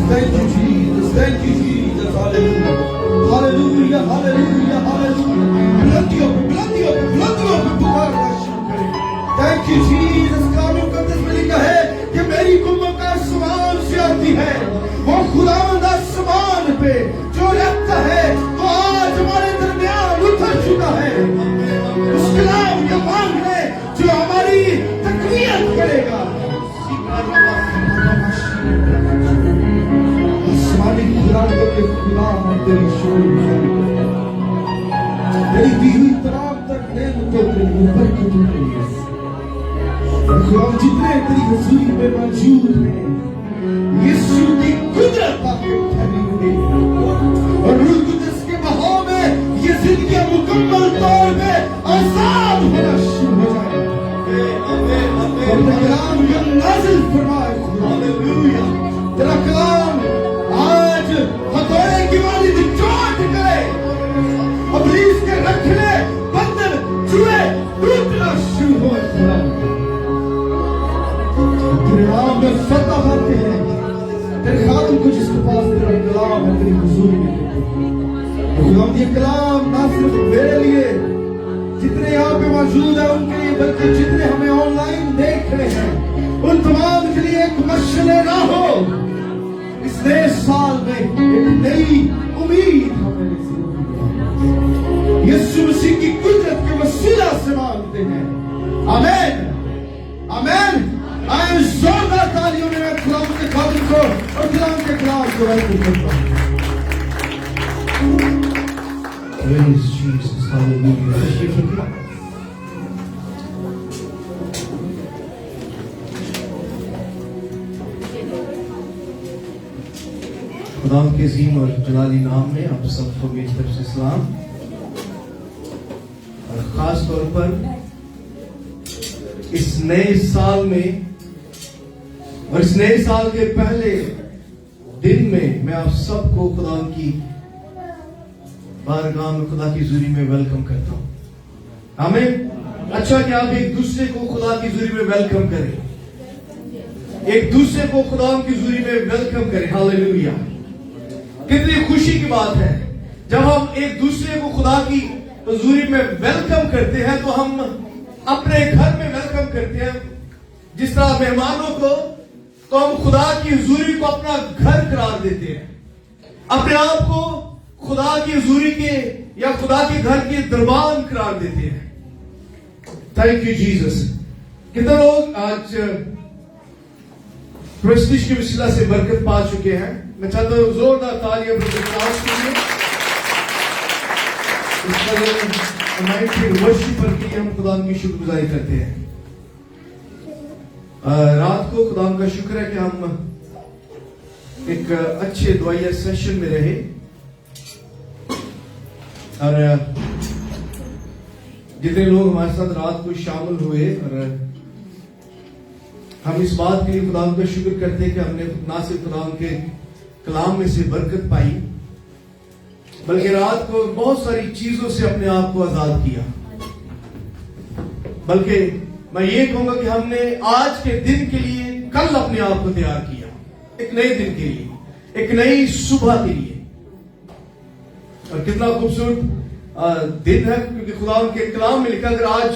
Thank you, Jesus. Thank you, Jesus. Hallelujah. Hallelujah. Hallelujah. Hallelujah. बुलंदियों पे पुकारना शुरू करें. Thank you, Jesus. कानून मुकद्दस में लिखा है कि मेरी कुम्भ का आसमान से आती है. वो खुदावंद आसमान पे जो रहता है वो आज हमारे दरमियान उतर चुका है. उस कलाम के मांगने जो हमारी तकवीत करेगा. आसमानी खुदावंद के खुदा हम तेरी शुक्रगुजारी करते हैं. तेरी दी हुई तमाम तक नेमतों के लिए बरकतों के लिए और खुदावंद जितने तेरी हुजूरी में मौजूद हैं यीशु की कुदरत आपके ठहरी हुई और रूह कुदस के बहाव में ये जिंदगी मुकम्मल तौर पे आजाद होना शुरू हो जाए. तेरा कलाम ये नाज़िल फरमाए. हालेलुया. तेरा कलाम आज हथौड़े की वाली चोट करे. इब्लीस के रखने बंधन जुए टूटना शुरू हो. तेरे नाम में फतह पाते हैं. तेरे खादम को जिसके पास तेरा कलाम है तेरी हुजूरी में खुदावंद ये कलाम ना सिर्फ मेरे लिए जितने यहाँ पे मौजूद है उनके लिए बल्कि जितने हमें ऑनलाइन देख रहे हैं उन तमाम के लिए एक मशअले ना हो. इस नए साल में एक नई उम्मीद हमें यीशु मसीह की कुदरत के वसीला से मांगते हैं. आमीन. आमीन. आए जोरदार तालियों में मैं खुदावंद के खादिम को और कलाम के कलाम को वेलकम करता हूं. Praise Jesus. Hallelujah. खुदावंद के अजीम और जलाली नाम में आप सबको मेरी तरफ से सलाम. और खास तौर पर इस नए साल में और इस नए साल के पहले दिन में मैं आप सबको खुदा की बारगाह में खुदा की हुजूरी में वेलकम करता हूं. आमीन. अच्छा कि आप एक दूसरे को खुदा की हुजूरी में वेलकम करें. एक दूसरे को खुदा की हुजूरी में वेलकम करें. हालेलुया. कितनी खुशी की बात है जब हम एक दूसरे को खुदा की हुजूरी में वेलकम करते हैं तो हम अपने घर में वेलकम करते हैं. जिस तरह मेहमानों को तो हम खुदा की हुजूरी को अपना घर करार देते हैं. अपने आप को खुदा की हुजूरी के या खुदा के घर के दरबान करार देते हैं. Thank you Jesus. कितने लोग आज प्रेस्टिज के वसीला से बरकत पा चुके हैं. मैं चाहता हूं जोरदार तालियां के लिए वर्शिपर के लिए हम खुदा की शुक्रगुजारी करते हैं. रात को खुदा का शुक्र है कि हम एक अच्छे दुआया सेशन में रहे और जितने लोग हमारे साथ रात को शामिल हुए और हम इस बात के लिए खुदा का शुक्र करते हैं कि हमने ना सिर्फ खुदा के कलाम में से बरकत पाई बल्कि रात को बहुत सारी चीजों से अपने आप को आजाद किया. बल्कि मैं ये कहूंगा कि हमने आज के दिन के लिए कल अपने आप को तैयार किया. एक नए दिन के लिए, एक नई सुबह के लिए. और कितना खूबसूरत दिन है क्योंकि खुदा के कलाम में लिखा अगर आज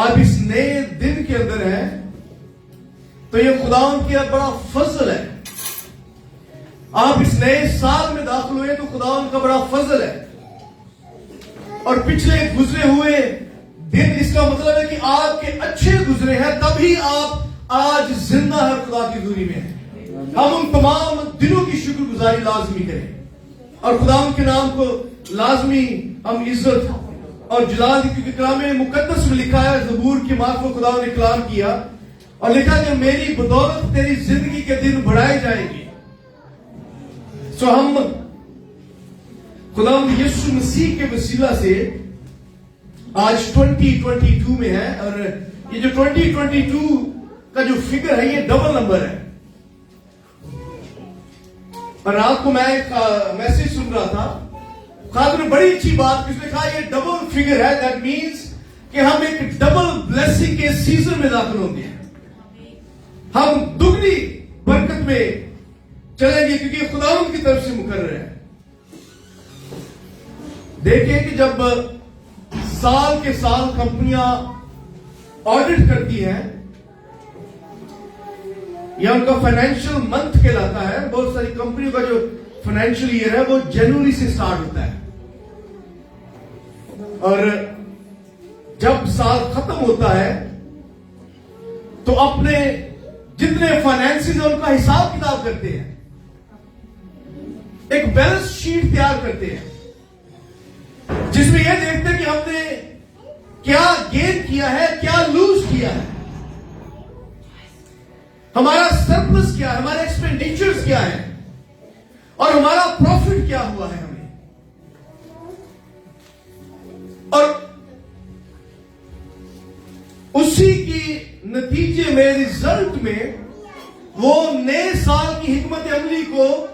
आप इस नए दिन के अंदर हैं तो ये खुदा का बड़ा फजल है. आप इस नए साल में दाखिल हुए तो खुदा का बड़ा फजल है. और पिछले गुजरे हुए दिन इसका मतलब है कि आपके अच्छे गुजरे हैं तभी आप आज जिंदा है खुदा की हुजूरी में. हम उन तमाम दिनों की शुक्रगुजारी लाजमी करें और खुदा के नाम को लाजमी हम इज्जत और जलाल दी क्योंकि कलाम मुकद्दस में लिखा है ज़बूर की मार्फ को खुदा ने कलाम किया और लिखा कि मेरी बदौलत तेरी जिंदगी के दिन बढ़ाए जाएंगे. सो हम खुदा यीशु मसीह के वसीला से आज 2022 में है और ये जो 2022 का जो फिगर है ये डबल नंबर है. और रात को मैं एक मैसेज सुन रहा था. खादर ने बड़ी अच्छी बात उसने कहा ये डबल फिगर है. दैट मीन्स कि हम एक डबल ब्लेसिंग के सीजन में दाखिल होंगे. हम दुगनी बरकत में चलेंगे क्योंकि खुदावंद की तरफ से मुकर्रर है। देखिए कि जब साल के साल कंपनियां ऑडिट करती हैं या उनका फाइनेंशियल मंथ कहलाता है, बहुत सारी कंपनियों का जो फाइनेंशियल ईयर है वो जनवरी से स्टार्ट होता है और जब साल खत्म होता है तो अपने जितने फाइनेंसेस है उनका हिसाब किताब करते हैं, एक बैलेंस शीट तैयार करते हैं जिसमें यह देखते हैं कि हमने क्या गेन किया है, क्या लूज किया है, हमारा सरप्लस क्या है, हमारे एक्सपेंडिचर्स क्या है और हमारा प्रॉफिट क्या हुआ है हमें। और उसी की नतीजे में, रिजल्ट में वो नए साल की हिकमत अमली को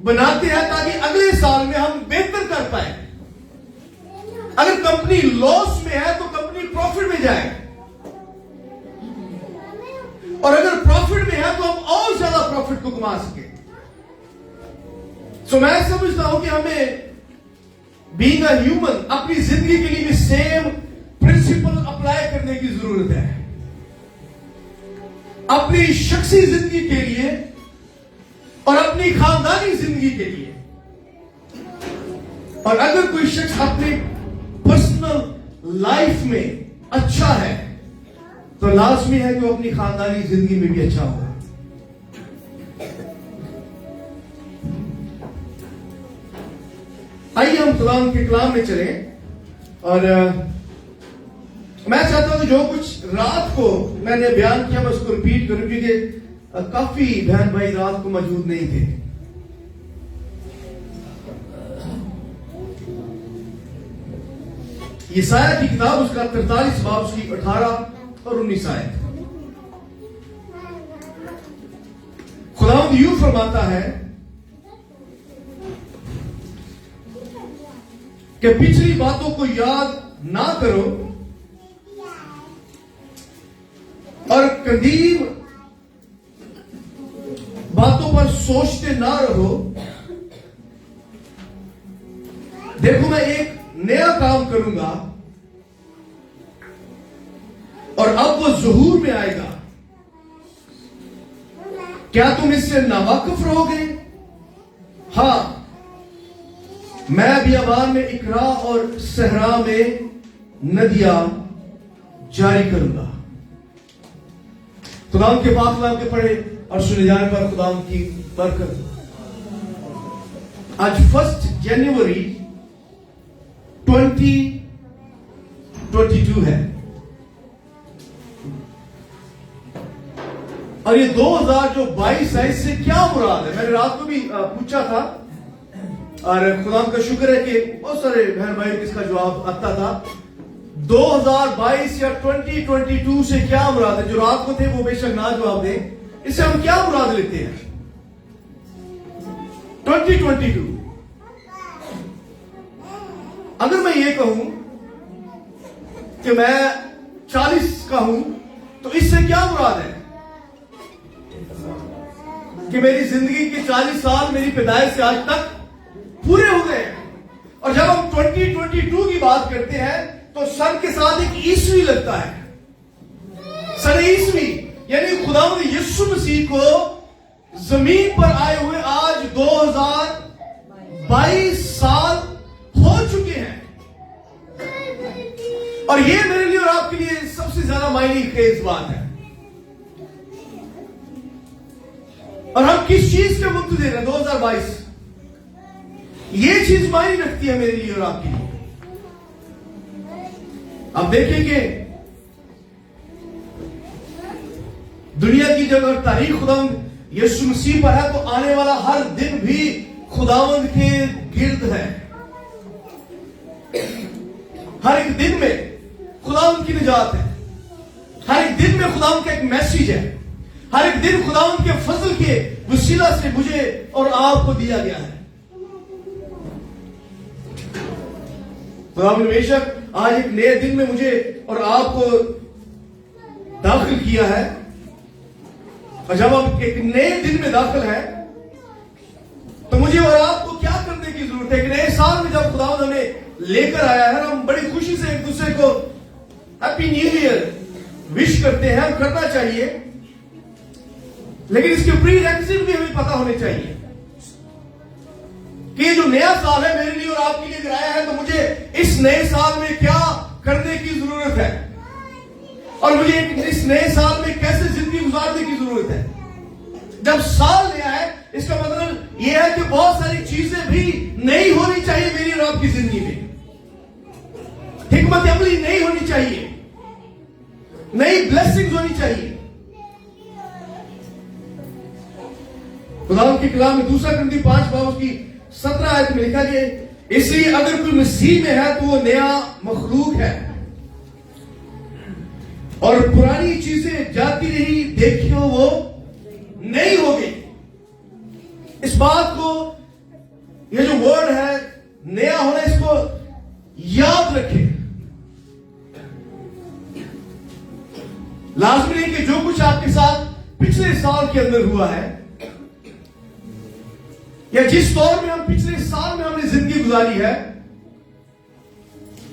बनाते हैं ताकि अगले साल में हम बेहतर कर पाए। अगर कंपनी लॉस में है तो कंपनी प्रॉफिट में जाए और अगर प्रॉफिट में है तो हम और ज्यादा प्रॉफिट को कमा सके। सो मैं समझता हूं कि हमें बीइंग अ ह्यूमन अपनी जिंदगी के लिए भी सेम प्रिंसिपल अप्लाई करने की जरूरत है, अपनी शख्सी जिंदगी के लिए और अपनी खानदानी जिंदगी के लिए। और अगर कोई शख्स अपनी पर्सनल लाइफ में अच्छा है तो लाजमी है कि वो अपनी खानदानी जिंदगी में भी अच्छा होगा। आइए हम खुदावंद के कलाम में चलें और मैं चाहता हूं कि जो कुछ रात को मैंने बयान किया मैं उसको रिपीट करूं क्योंकि काफी बहन भाई रात को मौजूद नहीं थे। यशायाह की किताब उसका 43 बाब उसकी 18 और 19 आयत। खुदावंद यूं फरमाता है कि पिछली बातों को याद ना करो और कदीम बातों पर सोचते ना रहो। देखो मैं एक नया काम करूंगा और अब वो ज़हूर में आएगा, क्या तुम इससे नावाकिफ रहोगे? हां, मैं बियाबान में इकरा और सहरा में नदियां जारी करूंगा। खुदावंद के पाक कलाम के पढ़े और सुने जाने पर खुदावंद की बरकत। आज 1 जनवरी 2022 है और ये 2022 है, इससे क्या मुराद है? मैंने रात को भी पूछा था और खुदावंद का शुक्र है कि बहुत सारे बहन भाई को इसका जवाब आता था। 2022 या 2022 से क्या मुराद है? जो रात को थे वो बेशक ना जवाब दें, इससे हम क्या मुराद लेते हैं? 2022 अगर मैं ये कहूं कि मैं 40 का हूं तो इससे क्या मुराद है? कि मेरी जिंदगी के 40 साल मेरी पैदाइश से आज तक पूरे हो गए। और जब हम 2022 की बात करते हैं तो सन के साथ एक ईस्वी लगता है। सन ईस्वी यानी खुदावंद यीशु मसीह को जमीन पर आए हुए आज 2022 साल हो चुके हैं। और ये मेरे लिए और आपके लिए सबसे ज्यादा मायने खेज बात है। और हम किस चीज के मुक्त दे रहे हैं? 2022 ये चीज मायने रखती है मेरे लिए और आपके लिए। आप देखेंगे दुनिया की जब तारीख खुदावंद यीशु मसीह पर है तो आने वाला हर दिन भी खुदावंद के गिर्द है। हर एक दिन में खुदावंद की निजात है, हर एक दिन में खुदावंद का एक मैसेज है, हर एक दिन खुदावंद के फजल के वसीला से मुझे और आपको दिया गया है। खुदावंद ने बेशक आज एक नए दिन में मुझे और आपको दाखिल किया है। और जब हम एक नए दिन में दाखिल है मुझे और आपको क्या करने की जरूरत है कि नए साल में जब खुदा हमें लेकर आया है, हम बड़ी खुशी से एक दूसरे को हैप्पी न्यू ईयर विश करते हैं, हम करना चाहिए, लेकिन इसके प्री रेक्विजिट भी हमें पता होने चाहिए कि ये जो नया साल है मेरे लिए और आपके लिए अगर आया है तो मुझे इस नए साल में क्या करने की जरूरत है और मुझे इस नए साल में कैसे जिंदगी गुजारने की जरूरत है। जब साल नया है इसका मतलब यह है कि बहुत सारी चीजें भी नई होनी चाहिए मेरी और आपकी जिंदगी में, हिकमत अमली नई होनी चाहिए, नई ब्लेसिंग्स होनी चाहिए। खुदा के कलाम में 2 कुरिन्थियों 5 बाब की 17 आयत में लिखा गया, इसलिए अगर कोई मसीह में है तो वो नया मखलूक है और पुरानी चीजें जाती रही, देखियो वो नई हो गई। इस बात को, ये जो वर्ड है नया होना, इसको याद रखें। लाजमी नहीं कि जो कुछ आपके साथ पिछले साल के अंदर हुआ है या जिस दौर में हम पिछले साल में हमने जिंदगी गुजारी है,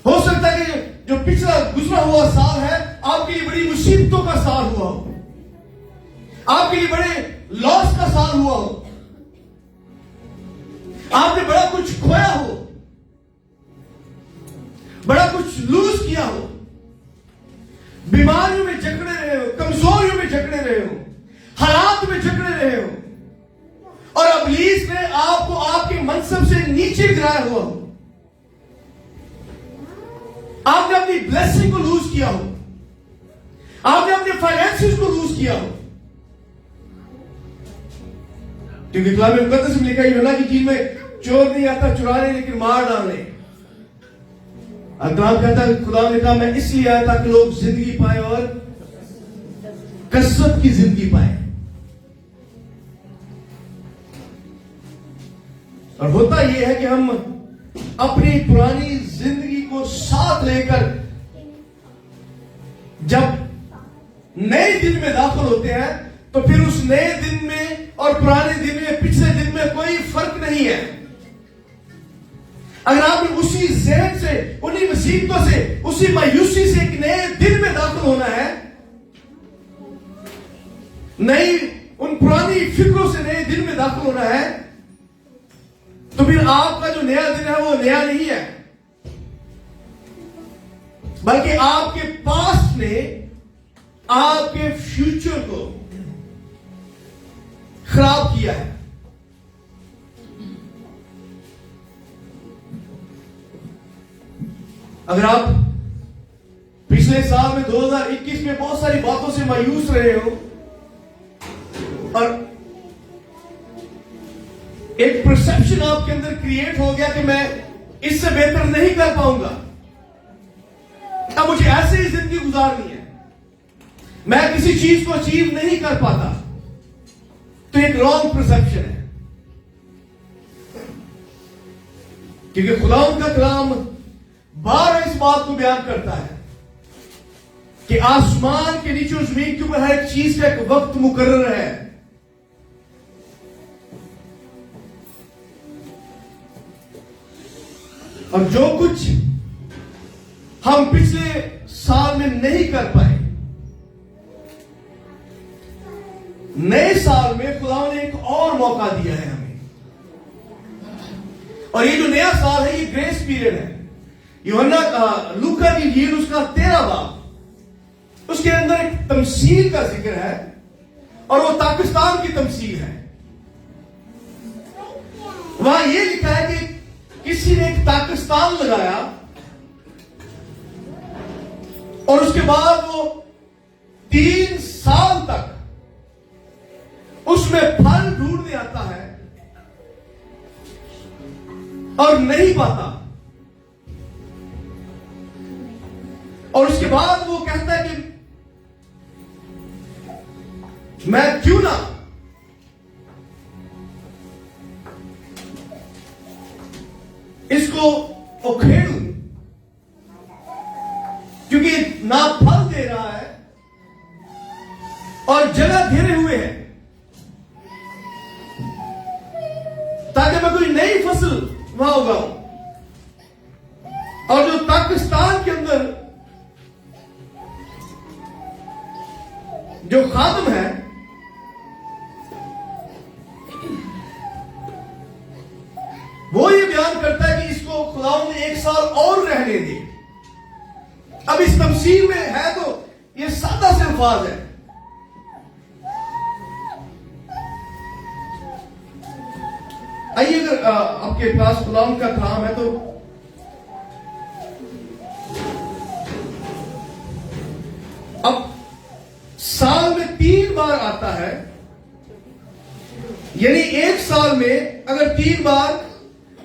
हो सकता है कि जो पिछला गुजरा हुआ साल है आपके लिए बड़ी मुसीबतों का साल हुआ हो, आपके लिए बड़े लॉस का साल हुआ हो, आपने बड़ा कुछ खोया हो, बड़ा कुछ लूज किया हो, बीमारियों में जकड़े रहे हो, कमजोरियों में जकड़े रहे हो, हालात में जकड़े रहे हो और इब्लीस ने आपको आपके मनसब से नीचे गिराया हुआ हो, आपने अपनी ब्लेसिंग को लूज किया हो, आपने अपने फाइनेंसेस को लूज किया हो, क्योंकि कलाम मुकद्दस में लिखा है यूहन्ना की चीज में चोर नहीं आता चुराने लेकिन मार डालने। कलाम कहता है खुदा ने कहा मैं इसलिए आया ताकि लोग जिंदगी पाए और कसरत की जिंदगी पाए। और होता यह है कि हम अपनी पुरानी जिंदगी को साथ लेकर जब नए दिन में दाखिल होते हैं तो फिर उस नए दिन में और पुराने दिन में, पिछले दिन में कोई फर्क नहीं है। अगर आपने उसी जहन से, उन्हीं मुसीबतों से, उसी मायूसी से एक नए दिन में दाखिल होना है, नई उन पुरानी फिक्रों से नए दिन में दाखिल होना है, तो फिर आपका जो नया दिन है वो नया नहीं है, बल्कि आपके पास्ट ने आपके फ्यूचर को खराब किया है। अगर आप पिछले साल में 2021 में बहुत सारी बातों से मायूस रहे हो और एक परसेप्शन आपके अंदर क्रिएट हो गया कि मैं इससे बेहतर नहीं कर पाऊंगा, अब मुझे ऐसे ही जिंदगी गुजारनी है, मैं किसी चीज को अचीव नहीं कर पाता, तो एक रॉन्ग परसेप्शन है। क्योंकि खुदावंद का कलाम बार इस बात को बयान करता है कि आसमान के नीचे और जमीन के ऊपर हर एक चीज का एक वक्त मुकर्रर है। और जो कुछ हम पिछले साल में नहीं कर पाए, नए साल में खुदा ने एक और मौका दिया है हमें। और ये जो नया साल है ये ग्रेस पीरियड है। यूहन्ना लूका की इंजील उसका 13 बाब, उसके अंदर एक तमसील का जिक्र है और वो पाकिस्तान की तमसील है। वहां ये लिखा है कि किसी ने एक पाकिस्तान लगाया और उसके बाद वो 3 साल तक उसमें फल ढूंढने आता है और नहीं पाता, और उसके बाद वो कहता है कि मैं क्यों ना इसको उखेड़ूं, क्योंकि ना फल दे रहा है और जगह घेरे हुए है, ताकि मैं कोई नई फसल वहां उगाऊं। और जो पाकिस्तान के अंदर जो खादिम है, वो ये बयान करता है कि इसको खुदावंद ने 1 साल और रहने दे। अब इस तमसील में है तो ये सादा से अल्फाज है। आइए, अगर आपके पास खुदावंद का काम है तो अब साल में 3 बार आता है, यानी 1 साल में अगर 3 बार,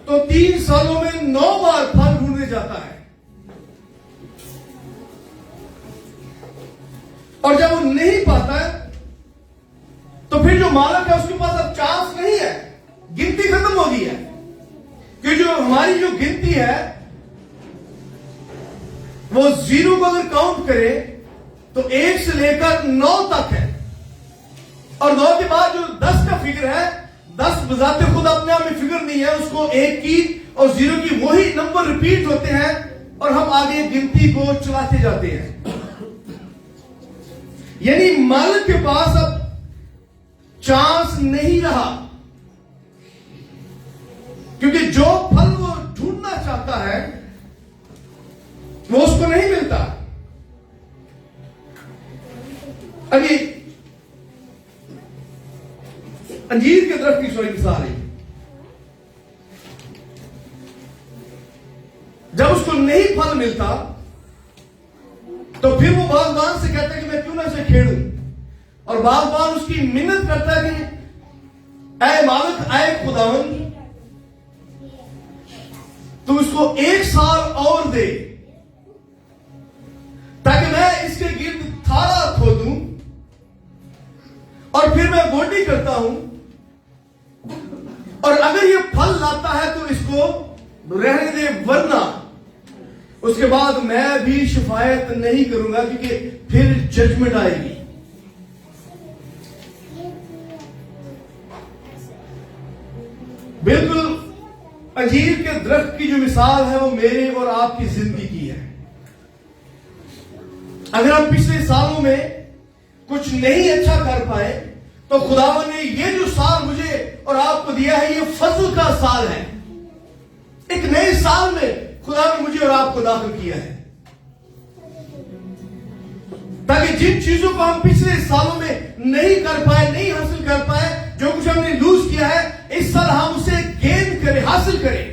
तो 3 सालों में 9 बार फल ढूंढने जाता है। और जब वो नहीं पाता है तो फिर जो मालिक है उसके पास अब चांस नहीं है, गिनती खत्म हो गई है। कि जो हमारी जो गिनती है वो 0 को अगर काउंट करें तो 1 से लेकर 9 तक है, और 9 के बाद जो 10 का फिगर है, 10 बजाते खुद अपने आप में फिगर नहीं है, उसको 1 की और 0 की वही नंबर रिपीट होते हैं और हम आगे गिनती को चलाते जाते हैं। यानी मालिक के पास अब चांस नहीं रहा, क्योंकि जो फल वो ढूंढना चाहता है वो उसको नहीं मिलता। अभी अंजीर के दरख्त की मिसाल है, जब उसको नहीं फल मिलता तो फिर वो बागबान से कहता है कि मैं क्यों ना इसे खेड़ूं, और बागबान उसकी मिन्नत करता है कि ऐ मालिक, ऐ खुदावंद, तू इसको 1 साल और दे ताकि मैं इसके गिर्द थारा खोदूं और फिर मैं गोडी करता हूं, और अगर ये फल लाता है तो इसको रहने दे, वरना उसके बाद मैं भी शिफायत नहीं करूंगा, क्योंकि फिर जजमेंट आएगी। बिल्कुल अंजीर के दरख्त की जो मिसाल है वो मेरे और आपकी जिंदगी की है। अगर हम पिछले सालों में कुछ नहीं अच्छा कर पाए तो खुदावन ने ये जो साल मुझे और आपको दिया है, ये फजल का साल है। एक नए साल में खुदा ने मुझे और आपको दाखिल किया है, ताकि जिन चीजों को हम पिछले सालों में नहीं कर पाए, नहीं हासिल कर पाए, जो कुछ हमने लूज किया है, इस साल हम उसे गेन करें, हासिल करें।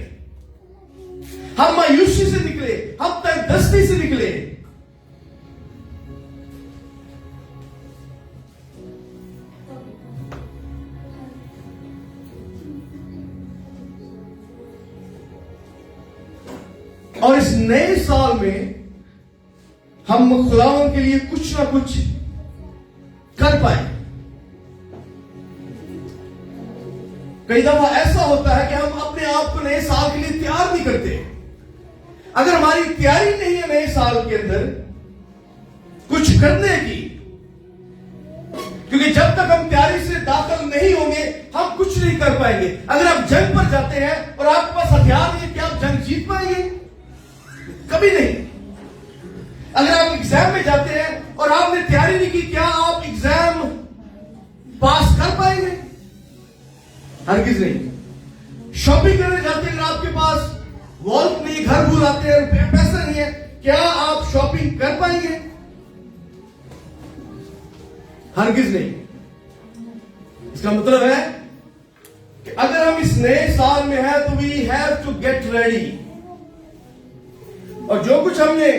हम मायूसी से निकले, हम तंगदस्ती से निकले। और इस नए साल में हम खुदावंद के लिए कुछ ना कुछ कर पाए। कई दफा ऐसा होता है कि हम अपने आप को नए साल के लिए तैयार नहीं करते। अगर हमारी तैयारी नहीं है नए साल के अंदर कुछ करने की, क्योंकि जब तक हम तैयारी से दाखिल नहीं होंगे हम कुछ नहीं कर पाएंगे। अगर आप जंग पर जाते हैं और आपके पास हथियार नहीं है, क्या आप जंग जीत पाएंगे? कभी नहीं। अगर आप एग्जाम में जाते हैं और आपने तैयारी नहीं की, क्या आप एग्जाम पास कर पाएंगे? हरगिज नहीं। शॉपिंग करने जाते हैं, अगर आपके पास वॉल्ट नहीं, घर भूल आते हैं, पैसा नहीं है, क्या आप शॉपिंग कर पाएंगे? हरगिज नहीं। इसका मतलब है कि अगर हम इस नए साल में हैं तो we have to get ready. और जो कुछ हमने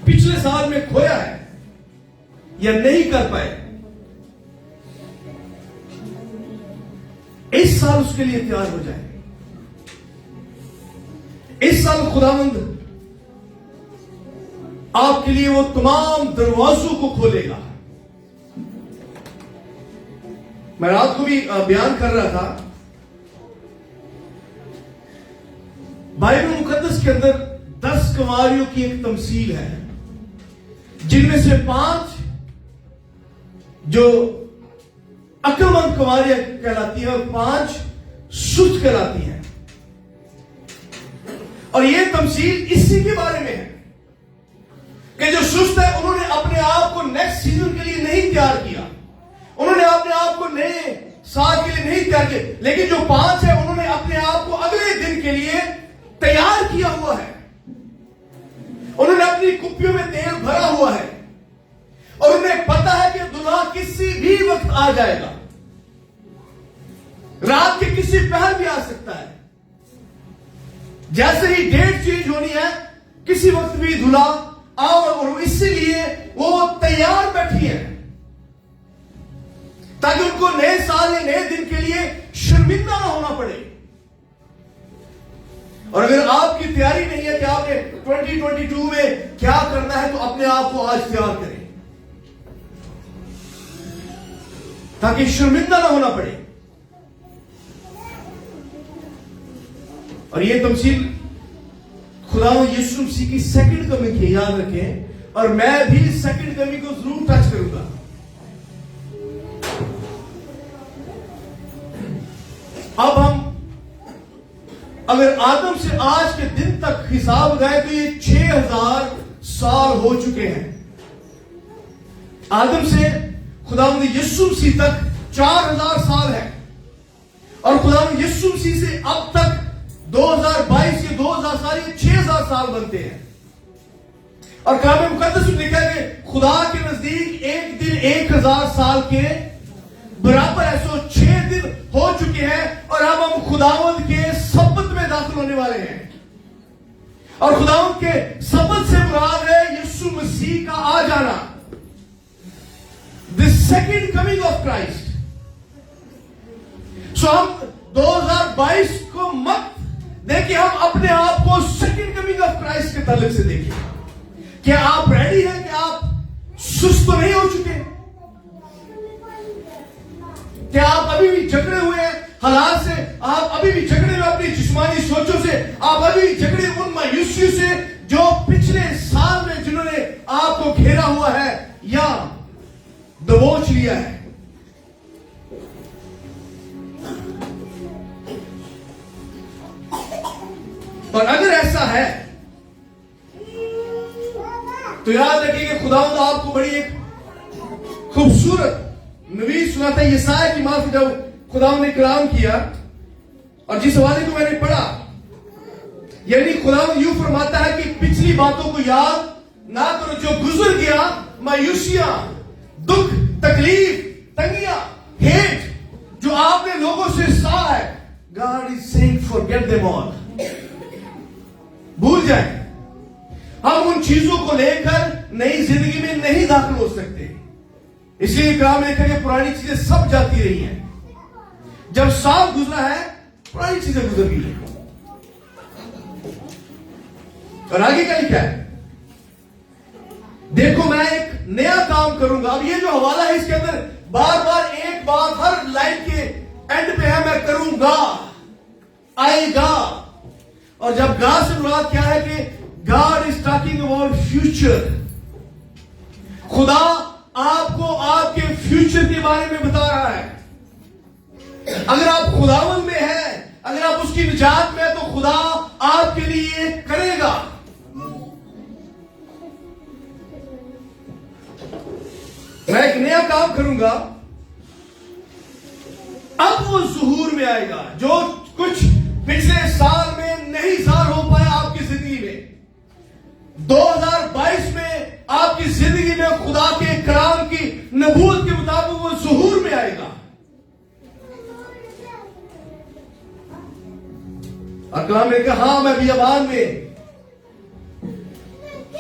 पिछले साल में खोया है या नहीं कर पाए, इस साल उसके लिए तैयार हो जाए। इस साल खुदावंद आपके लिए वो तमाम दरवाजों को खोलेगा। मैं रात को भी बयान कर रहा था, बाइबल मुकद्दस के अंदर 10 कुंवारियों की एक तमसील है, जिनमें से 5 जो अक्लमंद कुमारियां कहलाती है और 5 सुस्त कहलाती हैं। और यह तमसील इसी के बारे में है कि जो सुस्त है उन्होंने अपने आप को नेक्स्ट सीजन के लिए नहीं तैयार किया, उन्होंने अपने आप को नए साल के लिए नहीं तैयार किया, लेकिन जो 5 है उन्होंने अपने आप को अगले दिन के लिए तैयार किया हुआ है। उन्होंने अपनी कुप्पियों में तेल भरा हुआ है और उन्हें पता है कि दुल्हा किसी भी वक्त आ जाएगा, रात के किसी पहर भी आ सकता है। जैसे ही डेट चेंज होनी है किसी वक्त भी दुल्हा आओ, और इसीलिए वो तैयार बैठी है ताकि उनको नए साल या नए दिन के लिए शर्मिंदा ना होना पड़े। और अगर आपकी तैयारी नहीं है कि आपने 2022 में क्या करना है, तो अपने आप को आज तैयार करें ताकि शर्मिंदा ना होना पड़े। और यह तमसील खुदा यीशु मसीह की सेकंड कमिंग की याद रखें, और मैं भी सेकंड कमिंग को जरूर टच करूंगा। अब हम अगर आदम से आज के दिन तक हिसाब लगाए तो ये 6000 साल हो चुके हैं। आदम से खुदावंद यीशु मसीह तक 4000 साल है, और खुदावंद यीशु मसीह से अब तक 2022 के 2000 साल, ये 6000 साल बनते हैं। और कलाम मुकद्दस में लिखा है कि खुदा के नजदीक एक दिन 1000 साल के बराबर है। सो 6 दिन हो चुके हैं और अब हम खुदावंद के सबत में दाखिल होने वाले हैं। और खुदावंद के सबत से मुराद है यीशु मसीह का आ जाना, the second coming of Christ. So हम 2022 को मत देखिए, हम अपने आप को सेकंड कमिंग ऑफ क्राइस्ट के ताल्लुक से देखिए। क्या आप रेडी हैं? क्या आप सुस्त तो नहीं हो चुके? क्या आप अभी भी झगड़े हुए हैं हालात से? आप अभी भी झगड़े हुए अपनी जिस्मानी सोचों से? आप अभी भी झगड़े उन मायूसियों से जो पिछले साल में जिन्होंने आपको घेरा हुआ है या दबोच लिया है? और अगर ऐसा है तो याद रखिए कि खुदावंद आपको बड़ी एक खूबसूरत नबी सुनाता है। यसाया की माफ जब खुदावंद ने कलाम किया और जिस हवाले को मैंने पढ़ा, यानी खुदावंद यूं फरमाता है कि पिछली बातों को याद ना करो, जो गुजर गया, मायूसियां, दुख, तकलीफ, तंगियां, हेट जो आपने लोगों से सहा है, God is saying forget them all, भूल जाए। हम उन चीजों को लेकर नई जिंदगी में नहीं दाखिल हो सकते। इसलिए कलाम में लिखा है पुरानी चीजें सब जाती रही हैं। जब साल गुजरा है पुरानी चीजें गुजर गई हैं। और आगे क्या लिखा है? देखो मैं एक नया काम करूंगा। अब ये जो हवाला है इसके अंदर बार बार एक बात हर लाइन के एंड पे है, मैं करूंगा, आएगा। और जब गा से मुराद क्या है कि God is talking about future. खुदा आपको आपके फ्यूचर के बारे में बता रहा है। अगर आप खुदावंद में हैं, अगर आप उसकी निजात में हैं, तो खुदा आपके लिए करेगा। मैं एक नया काम करूंगा, अब वो ज़ुहूर में आएगा जो कुछ पिछले साल में नहीं ज़ाहिर हो पाया आपकी जिंदगी में। 2022 में आपकी जिंदगी में खुदा के कलाम की नबूवत के मुताबिक वो ज़ुहूर में आएगा। और कलाम ने कहा, हाँ मैं बियाबान में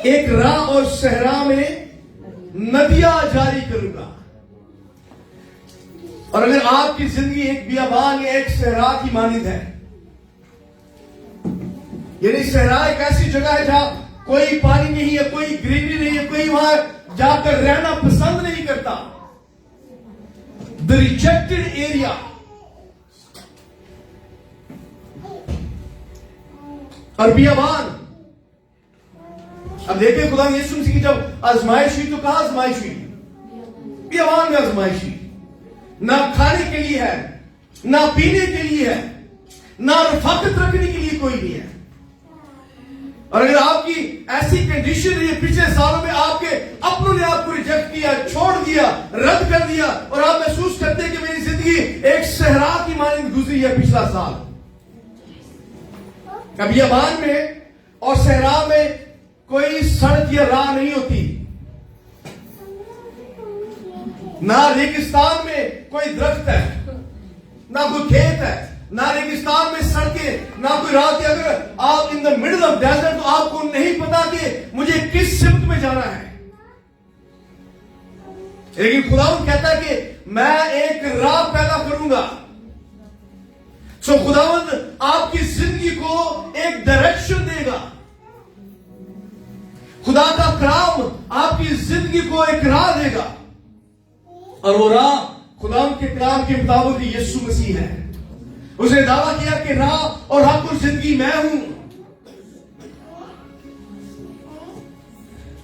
एक राह और सहरा में नदियां जारी करूंगा। और अगर आपकी जिंदगी एक बियाबान या एक सहरा की मानिंद है, यानी सहरा एक ऐसी जगह है जहां कोई पानी नहीं है, कोई ग्रीनरी नहीं है, कोई वहां जाकर रहना पसंद नहीं करता, द रिजेक्टेड एरिया। और बियाबान, अब देखिए खुदा यीशु मसीह की जब आजमाइश हुई तो कहां आजमाइश हुई? बियाबान में आजमाइश हुई। ना खाने के लिए है, ना पीने के लिए है, ना रफाकत रखने के लिए कोई नहीं है। और अगर आपकी ऐसी कंडीशन है, पिछले सालों में आपके अपनों ने आपको रिजेक्ट किया, छोड़ दिया, रद्द कर दिया, और आप महसूस करते हैं कि मेरी जिंदगी एक सहरा की मानंद गुजरी है पिछला साल। अब यमान में और सहरा में कोई सड़क या राह नहीं होती, ना रेगिस्तान में कोई दरख्त है, ना कोई खेत है, ना रेगिस्तान में सड़कें, ना कोई राह। अगर आप in the middle of desert, तो आपको नहीं पता कि मुझे किस सिमत में जाना है। लेकिन खुदावंद कहता है कि मैं एक राह पैदा करूंगा। सो खुदावंद आपकी जिंदगी को एक डायरेक्शन देगा। खुदा का कलाम आपकी जिंदगी को एक राह देगा, और वो राह खुदावंद के कलाम के मुताबिक यीशु मसीह है। उसने दावा किया कि राह और हक और जिंदगी मैं हूं।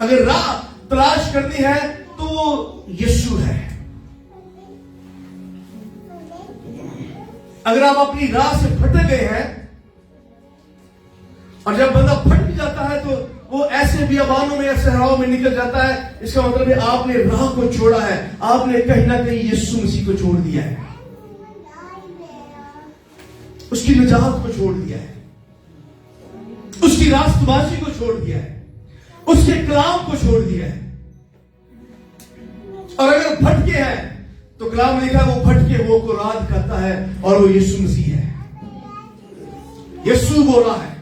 अगर राह तलाश करनी है तो वो यीशु है। अगर आप अपनी राह से भटक गए हैं, और जब बंदा भटक जाता है तो वो ऐसे बियाबानों में या सहराओं में निकल जाता है, इसका मतलब है आपने राह को छोड़ा है, आपने कहीं ना कहीं यीशु मसीह को छोड़ दिया है, उसकी निजात को छोड़ दिया है, उसकी रास्तबाजी को छोड़ दिया है, उसके कलाम को छोड़ दिया है। और अगर भटके हैं तो कलाम लिखा है वो भटके वो को राह दिखाता है, और वो यीशु मसीह है। यीशु बोला है,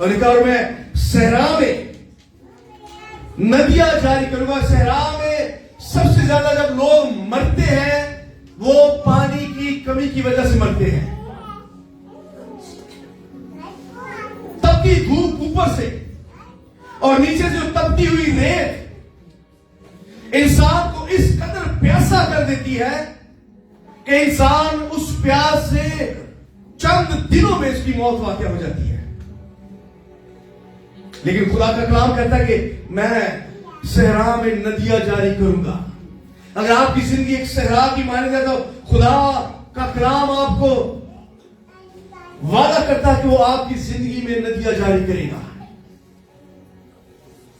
और लिखा और मैं सहरा में नदियां जारी करूंगा। सहरा में सबसे ज्यादा जब लोग मरते हैं वो पानी की कमी की वजह से मरते हैं। तपती धूप ऊपर से और नीचे से तपती हुई रेत इंसान को इस कदर प्यासा कर देती है कि इंसान उस प्यास से चंद दिनों में इसकी मौत वाक़या हो जाती है। लेकिन खुदा का कलाम कहता है कि मैं सहरा में नदियां जारी करूंगा। अगर आपकी जिंदगी एक सहरा की मानी जाए तो खुदा का कलाम आपको वादा करता है कि वो आपकी जिंदगी में नदियां जारी करेगा।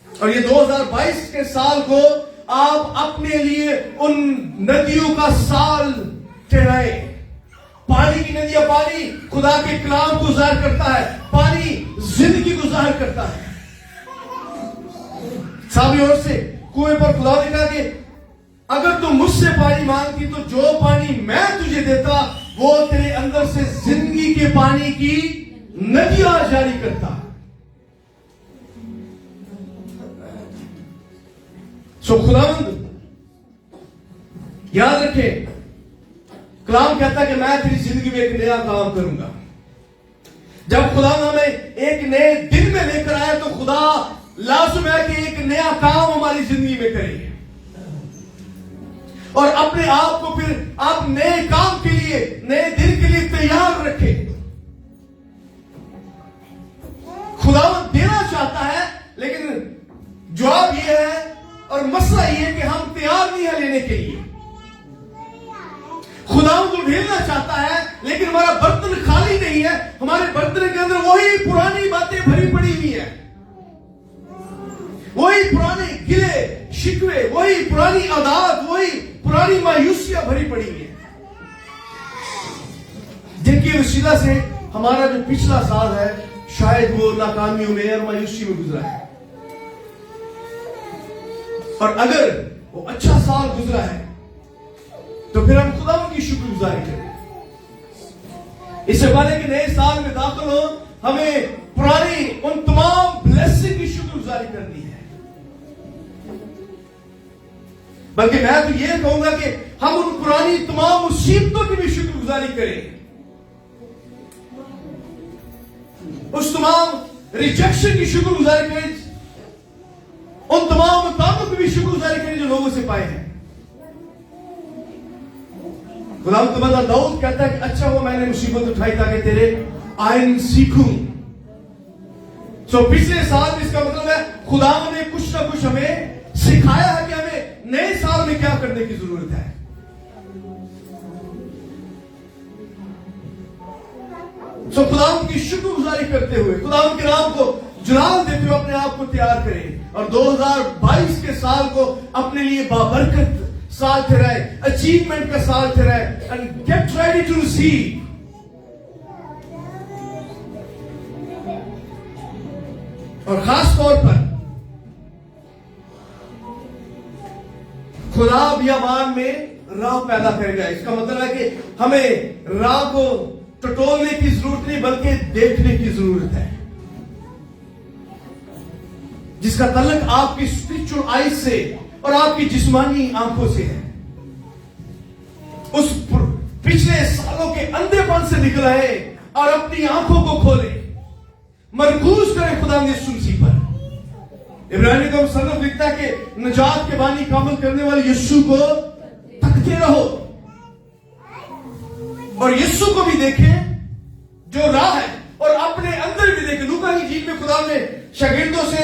और ये 2022 के साल को आप अपने लिए उन नदियों का साल ठहराए। पानी की नदियां, पानी खुदा के कलाम को ज़ाहिर करता है, पानी जिंदगी को ज़ाहिर करता है। सामने ओर से कुएं पर खुदा ने कहा कि अगर तुम मुझसे पानी मांगती तो जो पानी मैं तुझे देता वो तेरे अंदर से जिंदगी के पानी की नदियां जारी करता। सो खुदावंद याद रखे, कलाम कहता है कि मैं तेरी जिंदगी में एक नया काम करूंगा। जब खुदा हमें एक नए दिन में लेकर आया तो खुदा लाज़िम है कि एक नया काम हमारी जिंदगी में करे, और अपने आप को फिर आप नए काम के लिए, नए दिन के लिए तैयार रखे। खुदावंद देना चाहता है, लेकिन जवाब यह है और मसला यह है कि हम तैयार नहीं है लेने के लिए। खुदावंद को ढेलना चाहता है, लेकिन हमारा बर्तन खाली नहीं है। हमारे बर्तन के अंदर वही पुरानी बातें भरी पड़ी हुई है, वही पुराने गिले शिकवे, वही पुरानी आदत, वही पुरानी मायूसियां भरी पड़ी हुई है, जिनकी वसीला से हमारा जो पिछला साल है शायद वो नाकामियों में और मायूसी में गुजरा है। और अगर वो अच्छा साल गुजरा है तो फिर हम खुदा की शुक्रगुजारी करें। इससे पहले कि नए साल में दाखिल हो, हमें पुरानी उन तमाम ब्लेसिंग की शुक्रगुजारी करनी है। बल्कि मैं तो यह कहूंगा कि हम उन पुरानी तमाम मुसीबतों की भी शुक्रगुजारी करें, उस तमाम रिजेक्शन की शुक्रगुजारी करें, उन तमाम मुताबिक की भी शुक्रगुजारी करें जो लोगों से पाए हैं। गुलाम तबला दाऊद कहता है कि अच्छा हुआ मैंने मुसीबत उठाई ताकि तेरे आइन सीखूं। सो पिछले साल में इसका मतलब है खुदा ने कुछ ना कुछ हमें सिखाया है कि हमें नए साल में क्या करने की जरूरत है। सो खुदावंद की शुक्रगुजारी करते हुए, खुदावंद के नाम को जलाल देते हुए अपने आप को तैयार करें और 2022 के साल को अपने लिए बाबरकत साल ठहराए, अचीवमेंट का साल ठहराए and get ready to receive. और खास तौर पर खुदा बियाबान में राह पैदा करेगा। इसका मतलब है कि हमें राह को टटोलने की जरूरत नहीं बल्कि देखने की जरूरत है, जिसका तल्लुक आपकी स्पिरिचुअल आईज से और आपकी जिस्मानी आंखों से है। उस पिछले सालों के अंधेपन से निकल आए और अपनी आंखों को खोले, मरकूज करें खुदा यीशु मसीह पर। इब्रानी को सनफ लिखता है कि निजात के बानी कामल करने वाले यीशु को तकते रहो और यीशु को भी देखें जो राह है और अपने अंदर भी देखें। लूका की इंजील में खुदा ने शागिर्दों से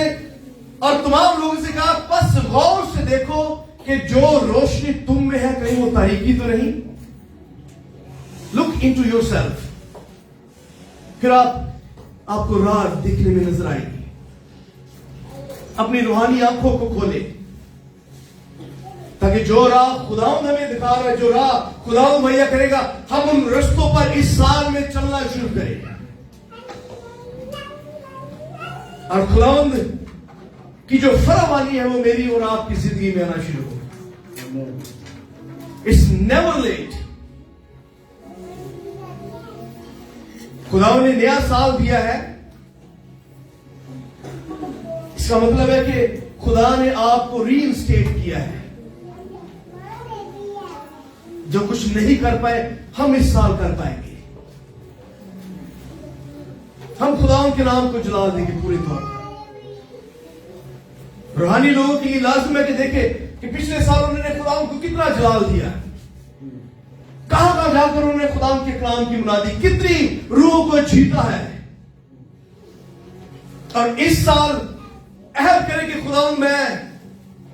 और तमाम लोगों से कहा, बस गौर से देखो कि जो रोशनी तुम में है कहीं वो तारीकी तो नहीं। लुक इनटू योरसेल्फ, फिर आपको राह दिखने में नजर आएगी। अपनी रूहानी आंखों को खोले ताकि जो राह खुदावंद हमें दिखा रहा है, जो राह खुदावंद मुहैया करेगा, हम उन रस्तों पर इस साल में चलना शुरू करें और खुदावंद की जो फरावानी है वो मेरी और आपकी जिंदगी में आना शुरू हो। It's never late. खुदावंद ने नया साल दिया है, इसका मतलब है कि खुदा ने आपको रीइंस्टेट किया है। जो कुछ नहीं कर पाए हम इस साल कर पाएंगे। हम खुदावंद के नाम को जलाल देंगे पूरे तौर पर। रूहानी लोगों के लिए लाजिम है कि देखे कि पिछले साल उन्होंने खुदावंद को कितना जलाल दिया, कहां कहां जाकर उन्होंने खुदावंद के कलाम की मुनादी, कितनी रूहों को जीता है। और इस साल अहद करें कि खुदावंद मैं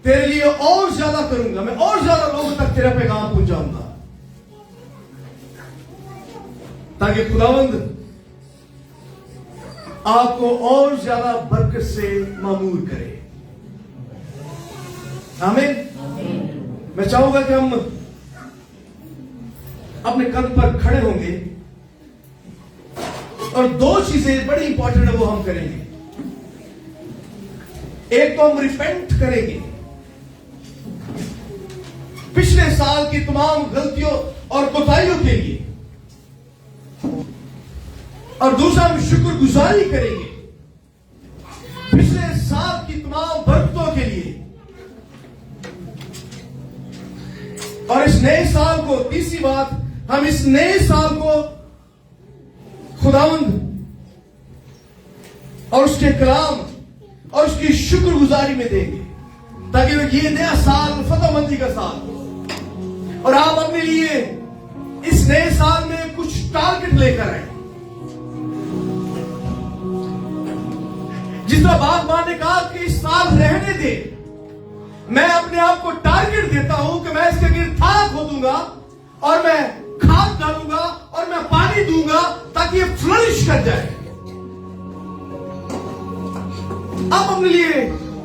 तेरे लिए और ज्यादा करूंगा, मैं और ज्यादा लोगों तक तेरा पैगाम पहुंचाऊंगा, ताकि खुदावंद आपको और ज्यादा बरकत से मामूर करे। आमीन। मैं चाहूंगा कि हम अपने कदम पर खड़े होंगे और दो चीजें बड़ी इंपॉर्टेंट है वो हम करेंगे। एक तो हम रिपेंट करेंगे पिछले साल की तमाम गलतियों और कोताहियों के लिए, और दूसरा हम शुक्रगुजारी करेंगे पिछले साल की तमाम बरकतों के लिए। और इस नए साल को, तीसरी बात, हम इस नए साल को खुदावंद और उसके कलाम और उसकी शुक्रगुजारी में देंगे, ताकि ये नया साल फतहमंदी का साल हो और आप अपने लिए इस नए साल में कुछ टारगेट लेकर आए। जिस तरह बागबान ने कहा कि इस साल रहने दे, मैं अपने आप को टारगेट देता हूं कि मैं इसके गिर खाद खोदूंगा और मैं खाद डालूंगा और मैं पानी दूंगा ताकि ये फ्लरिश कर जाए। आप अपने लिए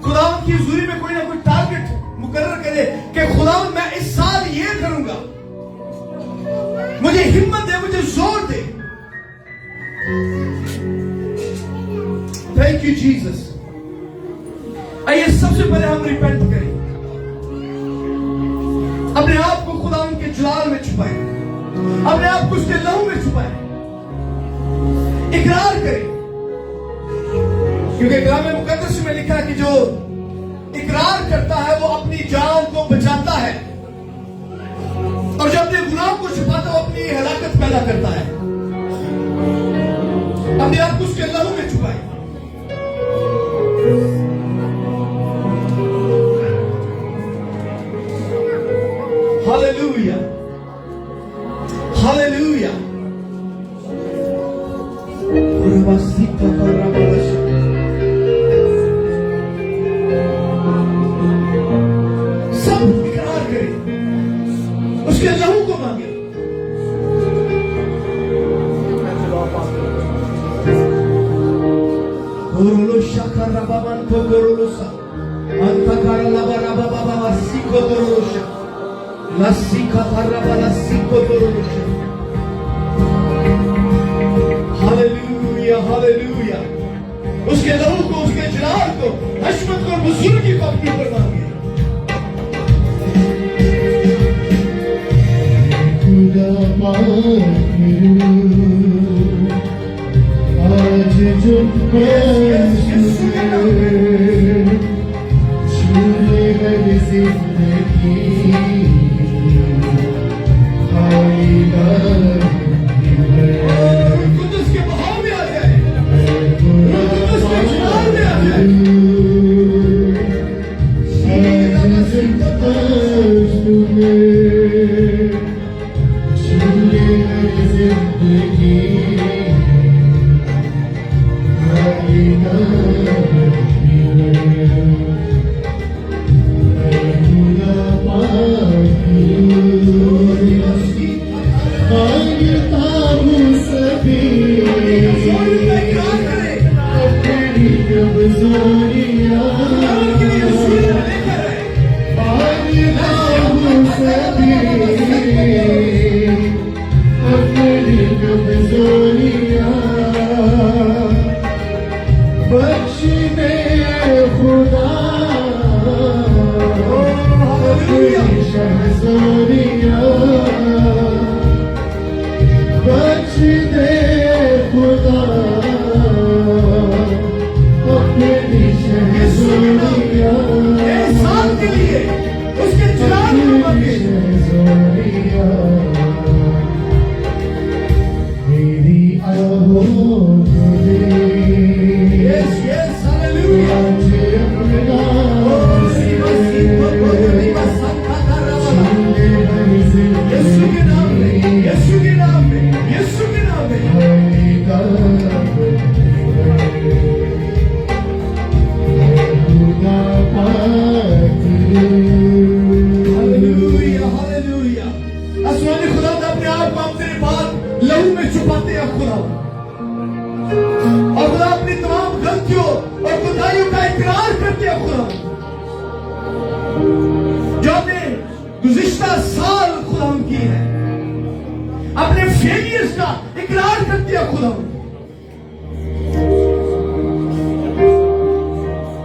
खुदावंद की हुजूरी में कोई ना कोई टारगेट मुकर्रर करे कि खुदावंद मैं इस साल ये करूंगा, मुझे हिम्मत दे, मुझे जोर दे। Thank you Jesus. आइए सबसे पहले हम रिपेंट करें, अपने आप को खुदावंद के जलाल में छुपाएं, अपने आप को उसके लहू में छुपाएं, इकरार करें, क्योंकि कलाम मुकद्दस में लिखा है कि जो इकरार करता है वो अपनी जान को बचाता है, और जो अपने गुनाह को छुपाता है वो अपनी हलाकत पैदा करता है। अपने आप को उसके लहू में छुपाएं। Hallelujah, hallelujah. सब इकरार करें, उसके लहू को मांगे। उसके लहू को, उसके जलाल को, हशमत को, बुजुर्गी को अपनी पर मांगे। खुदा आज जो छूने वाली जिंदगी कुदस के बहाव में आ जाए, कुदस के जलाल में आ जाए।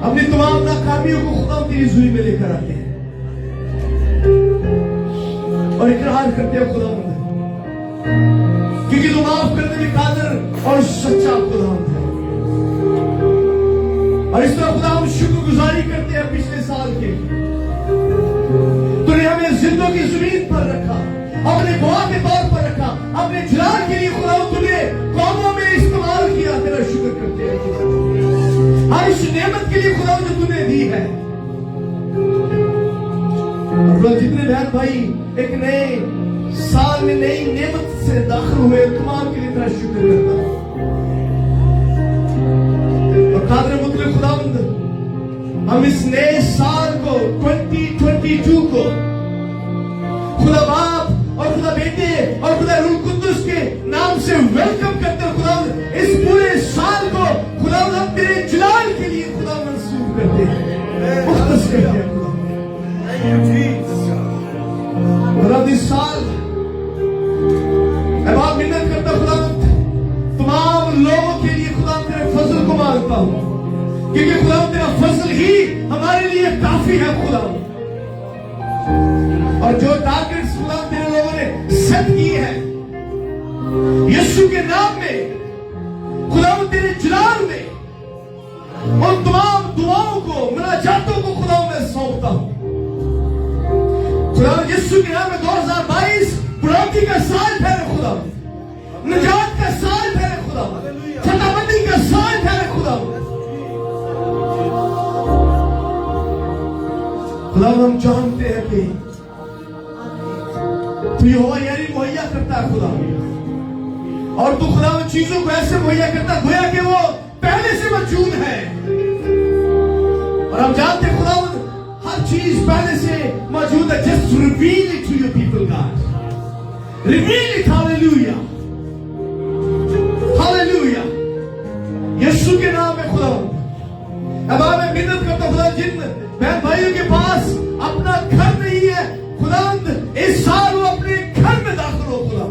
अपनी तमाम नाकामियों को खुदा तेरी हुजूरी में लेकर आते हैं और इकरार करते हैं खुदा, क्योंकि तू माफ करने में कादिर और सच्चा खुदा है। और इस तरह खुदा हम शुक्रगुजारी करते हैं पिछले साल के, तूने हमें जिंदों की जमीन पर रखा, अपने गवाह के तौर पर रखा, अपने जलाल के लिए खुदा तूने कौमों में इस्तेमाल किया। तेरा शुक्र करते हैं हर इस नेमत के लिए खुदा जो तूने दी है। और जितने बहन भाई एक नए साल में नई नेमत से दाखिल हुए, तमाम के लिए तेरा शुक्र करता हूं। और कादिर मुतलक खुदावंद, हम इस नए साल को 2022 को खुदा बाप और खुदा बेटे और खुदा रूह कुद्दुस के नाम से वेलकम करते हैं। खुदा इस पूरे साल को खुदा हम तेरे जलाल के लिए खुदा मंसूब करते हैं, मुख्तस करते हैं खुदा। इस साल मैं बहुत मिन्नत करता खुदा, तमाम लोगों के लिए खुदा तेरे फजल को मांगता हूं, क्योंकि खुदा तेरा फजल ही हमारे लिए काफी है खुदा। और जो टारगेट्स खुदा तेरे लोगों ने सेट की है यीशु के नाम में, खुदा तेरे जलाल में, उन तमाम दुआओं को, मुनाजातों को खुदा मैं सौंपता हूं। खुदा यीशु के नाम में 2022 बुढ़ापी का साल ठहरे खुदा, निजात का साल ठहरे खुदा, फतेहबंदी का साल ठहरे खुदा। खुदा हम जानते हैं कि तू यहोवा यारी मुहैया करता है खुदा, और तू खुदा उन चीजों को ऐसे मुहैया करता गोया कि वो पहले से मौजूद है। और हम जानते हैं खुदा हर चीज पहले से मौजूद है। Just reveal it to your people God, reveal it. Hallelujah, hallelujah, यीशु के नाम में खुदा। अब मैं मिन्नत करता हूं खुदा, जिन बहन भाइयों के पास अपना घर नहीं है खुदा, इस साल वो अपने घर में दाखिल हो खुदा।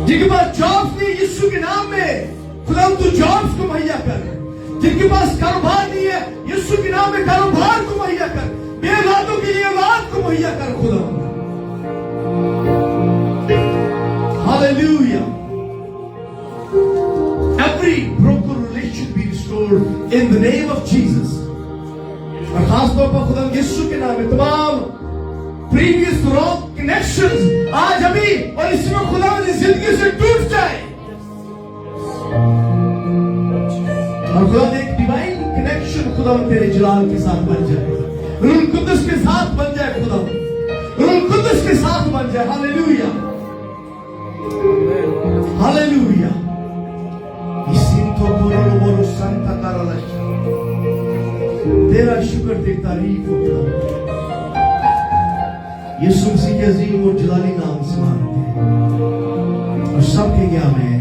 जिनके पास जॉब नहीं, यीशु के नाम में खुदा तू जॉब्स को मुहैया कर, जिनके पास कारोबार नहीं है यीशु के नाम में कारोबार को मुहैया कर, बेऔलादों के लिए औलाद को मुहैया कर खुदा। Hallelujah. Every broken relationship be restored in the name of Jesus। और खास तौर पर खुदा यीशु के नाम में तमाम प्रीवियस रॉन्ग कनेक्शंस आज अभी और इसी में खुदा की जिंदगी से टूट जाए और खुदा एक डिवाइन कनेक्शन खुदा तेरे जलाल के साथ बन जाए, रूह कुद्दुस के साथ बन जाए खुदा, रूह कुद्दुस के साथ बन जाए। Hallelujah, hallelujah. तेरा शुक्र तेरी तारीफ हो खुदा, यीशु मसीह के अजीम और जलाली नाम से मांगते हैं और सबके क्या में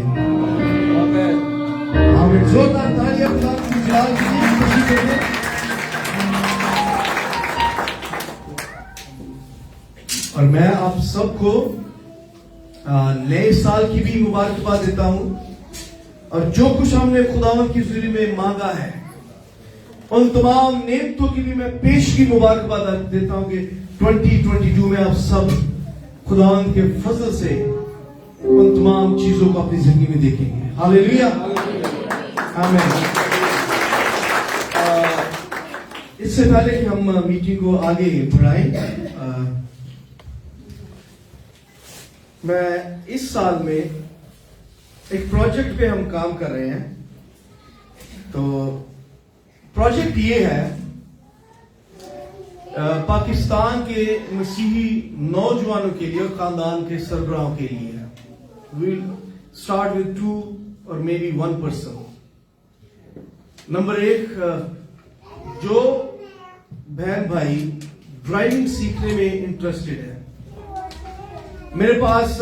हमें जोरदार तालियां खुदा की जलाल की खुशी के लिए। और मैं आप सबको नए साल की भी मुबारकबाद देता हूं और जो कुछ हमने खुदावंद की हुजूरी में मांगा है उन तमाम नेमतों की भी मैं पेश की मुबारकबाद देता हूं कि 2022 में आप सब खुदावंद के फजल से उन तमाम चीजों को अपनी जिंदगी में देखेंगे। हालेलुया, आमीन। इससे पहले कि हम मीटिंग को आगे बढ़ाएं, मैं इस साल में एक प्रोजेक्ट पे हम काम कर रहे हैं। तो प्रोजेक्ट ये है पाकिस्तान के मसीही नौजवानों के लिए और खानदान के सरबराहों के लिए है। We'll start with 2 or maybe 1 person। Number 1, जो बहन भाई ड्राइविंग सीखने में इंटरेस्टेड है, मेरे पास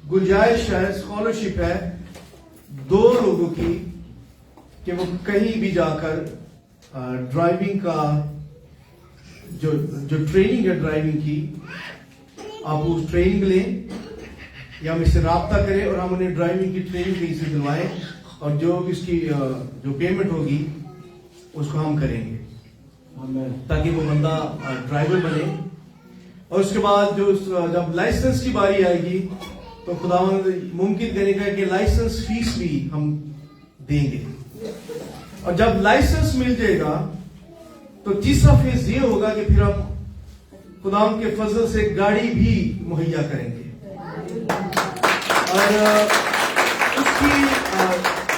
गुंजाइश है, स्कॉलरशिप है 2 लोगों की कि वो कहीं भी जाकर ड्राइविंग का जो ट्रेनिंग है ड्राइविंग की, आप उस ट्रेनिंग लें या हमसे राब्ता करें और हम उन्हें ड्राइविंग की ट्रेनिंग कहीं से दिलवाएं और जो इसकी जो पेमेंट होगी उसको हम करेंगे ताकि वो बंदा ड्राइवर बने। और उसके बाद जब लाइसेंस की बारी आएगी तो खुदावंद मुमकिन करेगा कि लाइसेंस फीस भी हम देंगे। और जब लाइसेंस मिल जाएगा तो तीसरा फेज ये होगा कि फिर हम खुदावंद के फजल से गाड़ी भी मुहैया करेंगे। और उसकी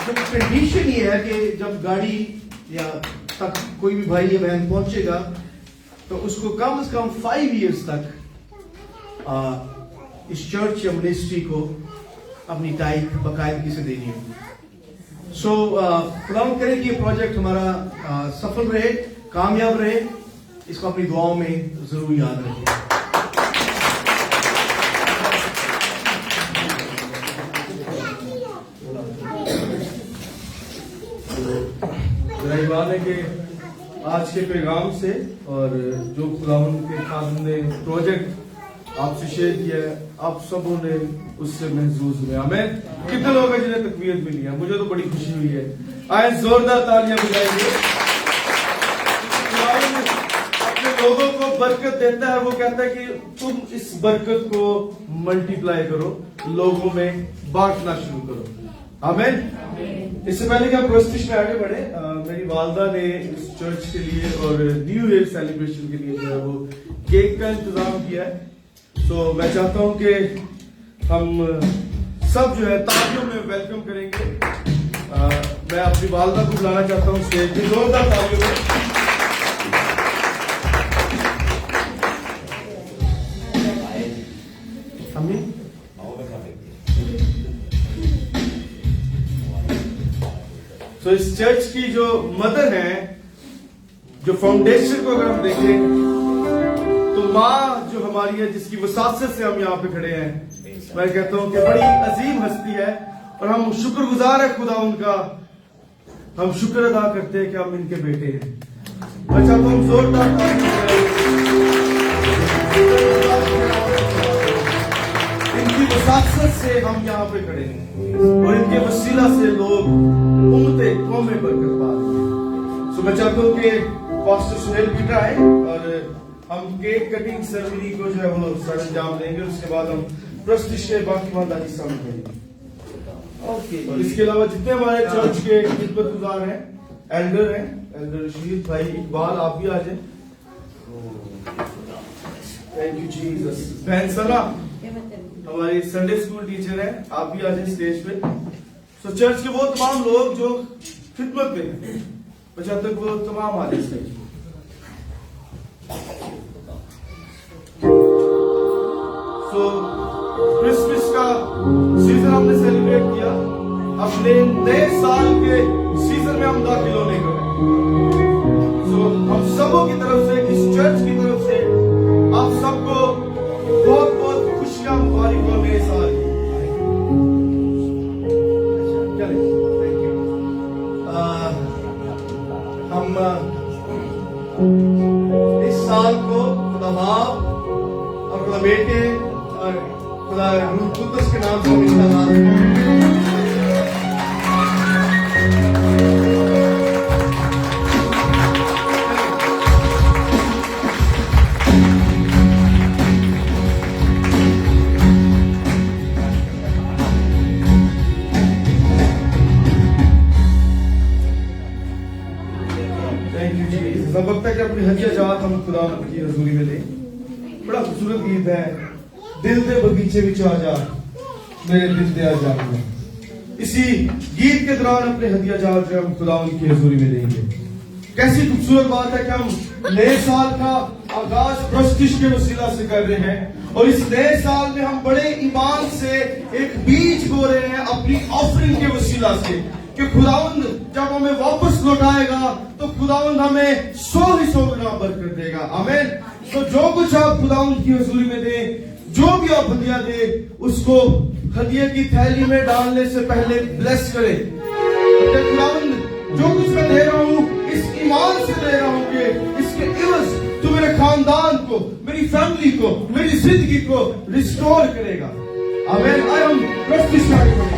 जो कंडीशन ये है कि जब गाड़ी या तक कोई भी भाई या बहन पहुंचेगा तो उसको कम से कम 5 इयर्स तक इस चर्च या मिनिस्ट्री को अपनी टाइप बाकायदगी से देनी होगी। सो खुदावंद करे कि ये प्रोजेक्ट हमारा सफल रहे, कामयाब रहे। इसको अपनी दुआओं में जरूर याद रखें। मेरी बात है कि आज के पैगाम से और जो खुदावंद के खादिम ने प्रोजेक्ट आपसे शेयर किया है, आप सबों ने उससे महसूस हुए। हमें कितने लोग हैं जिन्हें तकबीयत मिली है? मुझे तो बड़ी खुशी हुई है। आए जोरदार तालियां बजाएंगे। खुदावंद अपने लोगों को बरकत देता है, वो कहता है कि तुम इस बरकत को मल्टीप्लाई करो, लोगों में बांटना शुरू करो। आमीन। इससे पहले कि आप प्रस्तुति में आगे बढ़े, मेरी वालदा ने इस चर्च के लिए और न्यू ईयर सेलिब्रेशन के लिए जो है वो केक का इंतजाम किया है। तो मैं चाहता हूं कि हम सब जो है तालियों में वेलकम करेंगे। मैं अपनी वालदा को बुलाना चाहता हूं स्टेज पे, जोरदार तालियों में। अम्मी तो इस चर्च की जो मदर है, जो फाउंडेशन को अगर हम देखें तो माँ जो हमारी है, जिसकी वसासत से हम यहाँ पे खड़े हैं, मैं कहता हूँ कि बड़ी अजीम हस्ती है और हम शुक्रगुजार है खुदा उनका। हम शुक्र अदा करते हैं कि हम इनके बेटे हैं। मैं चाहता हूँ जोरदार इनकी तो साक्षात से हम यहाँ पे खड़े हैं और इनके वसीला से लोग उम्मतें कौमें बरकत पा रहे हैं। सो मैं चाहता हूँ कि पास्टर सुहेल पीटर आए और हम केक कटिंग सेरेमनी को जो है वो लोग सर अंजाम देंगे। उसके बाद हम प्रस्तुति के बाकी वाला हिस्सा में करेंगे। और इसके अलावा जितने हमारे चर्च के खिदमतगुजार हैं, एल्डर रशीद भाई इकबाल, आप भी आ जाए। Thank you Jesus. बहन सना हमारी संडे स्कूल टीचर है, आप भी आ जाए स्टेज पे। सो चर्च के वो तमाम लोग जो खिदमत में हैं, मैं चाहता हूं वो तमाम आ जाए स्टेज पे। सो क्रिसमस का सीजन हमने सेलिब्रेट किया, अपने नए साल के सीजन में हम दाखिल होने को हैं। सो हम सबों की तरफ से, इस चर्च की तरफ से आप सबको बहुत बहुत खुशियां मुबारक हो नए साल की। चले, थैंक यू। हम इस साल को खुदा बाप और खुदा बेटे और खुदा रूह कुद्दुस के नाम से हम इस्तेमाल सब वक्त है कि अपनी हदिया जात हम खुदा की हजूरी में दें। बड़ा खूबसूरत गीत है, दिल दे बगीचे विच आ जा मेरे दिल दे आ जा। इसी गीत के दौरान अपने हदिया जात जो हम खुदा की हजूरी में देंगे। कैसी खूबसूरत बात है कि हम नए साल का आगाज प्रस्तुति के वसीला से कर रहे हैं और इस नए साल में हम बड़े ईमान से एक बीज बो रहे हैं अपनी ऑफरिंग के वसीला से कि खुदावंद जब हमें वापस लौटाएगा तो खुदावंद हमें 100 ही 100 गुना बरकत देगा। आमीन। तो जो कुछ आप खुदावंद की हजूरी में दें, जो भी आप हदिया दे, उसको हदिया की थैली में डालने से पहले ब्लेस करें। खुदावंद जो कुछ मैं दे रहा हूँ इस ईमान से दे रहा हूँ कि इसके इवज तू मेरे खानदान को, मेरी फैमिली को, मेरी जिंदगी को रिस्टोर करेगा। आमीन। आई एम प्रस्तुत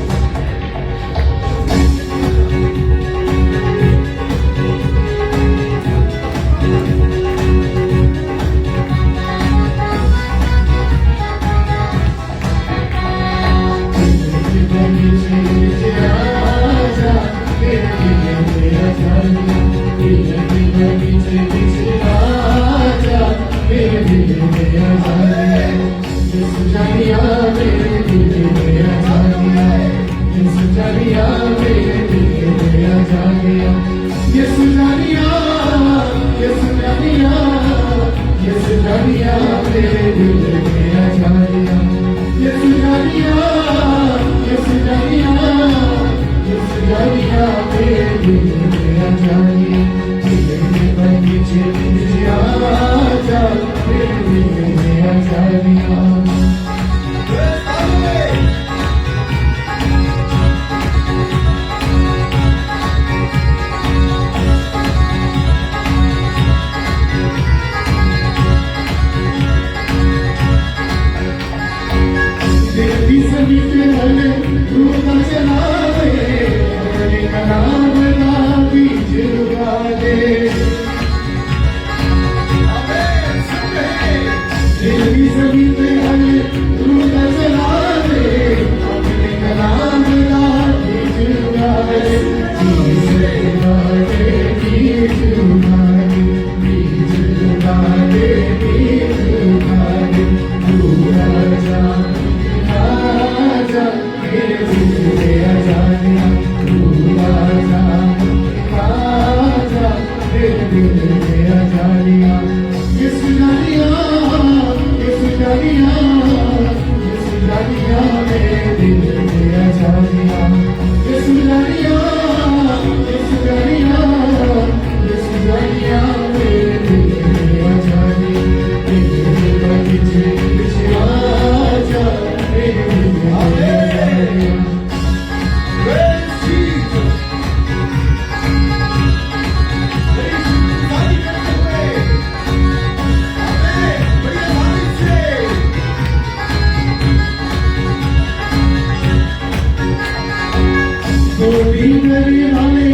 करी वाले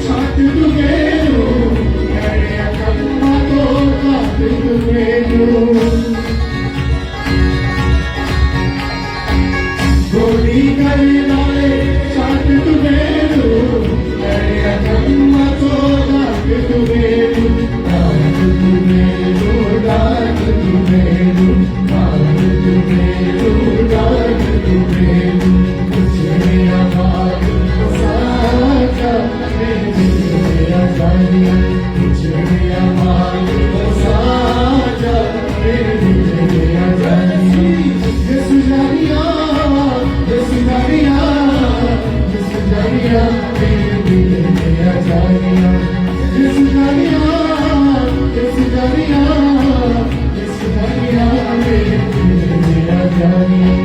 साथ दुगेरो मेरे अकम्मा तो साथ दुगेरो गोली करी वाले साथ दुगेरो मेरे अकम्मा तो साथ दुगेरो डाक दुगेरो डाक दुगेरो डाक दुगेरो डाक दुगेरो मेरा बाग साजा मेरे मेरा जानिया मेरा बाग साजा मेरे मेरा जानिया यीशु जानिया यीशु जानिया यीशु जानिया मेरे मेरा जानिया यीशु जानिया यीशु जानिया यीशु जानिया मेरे मेरा जानिया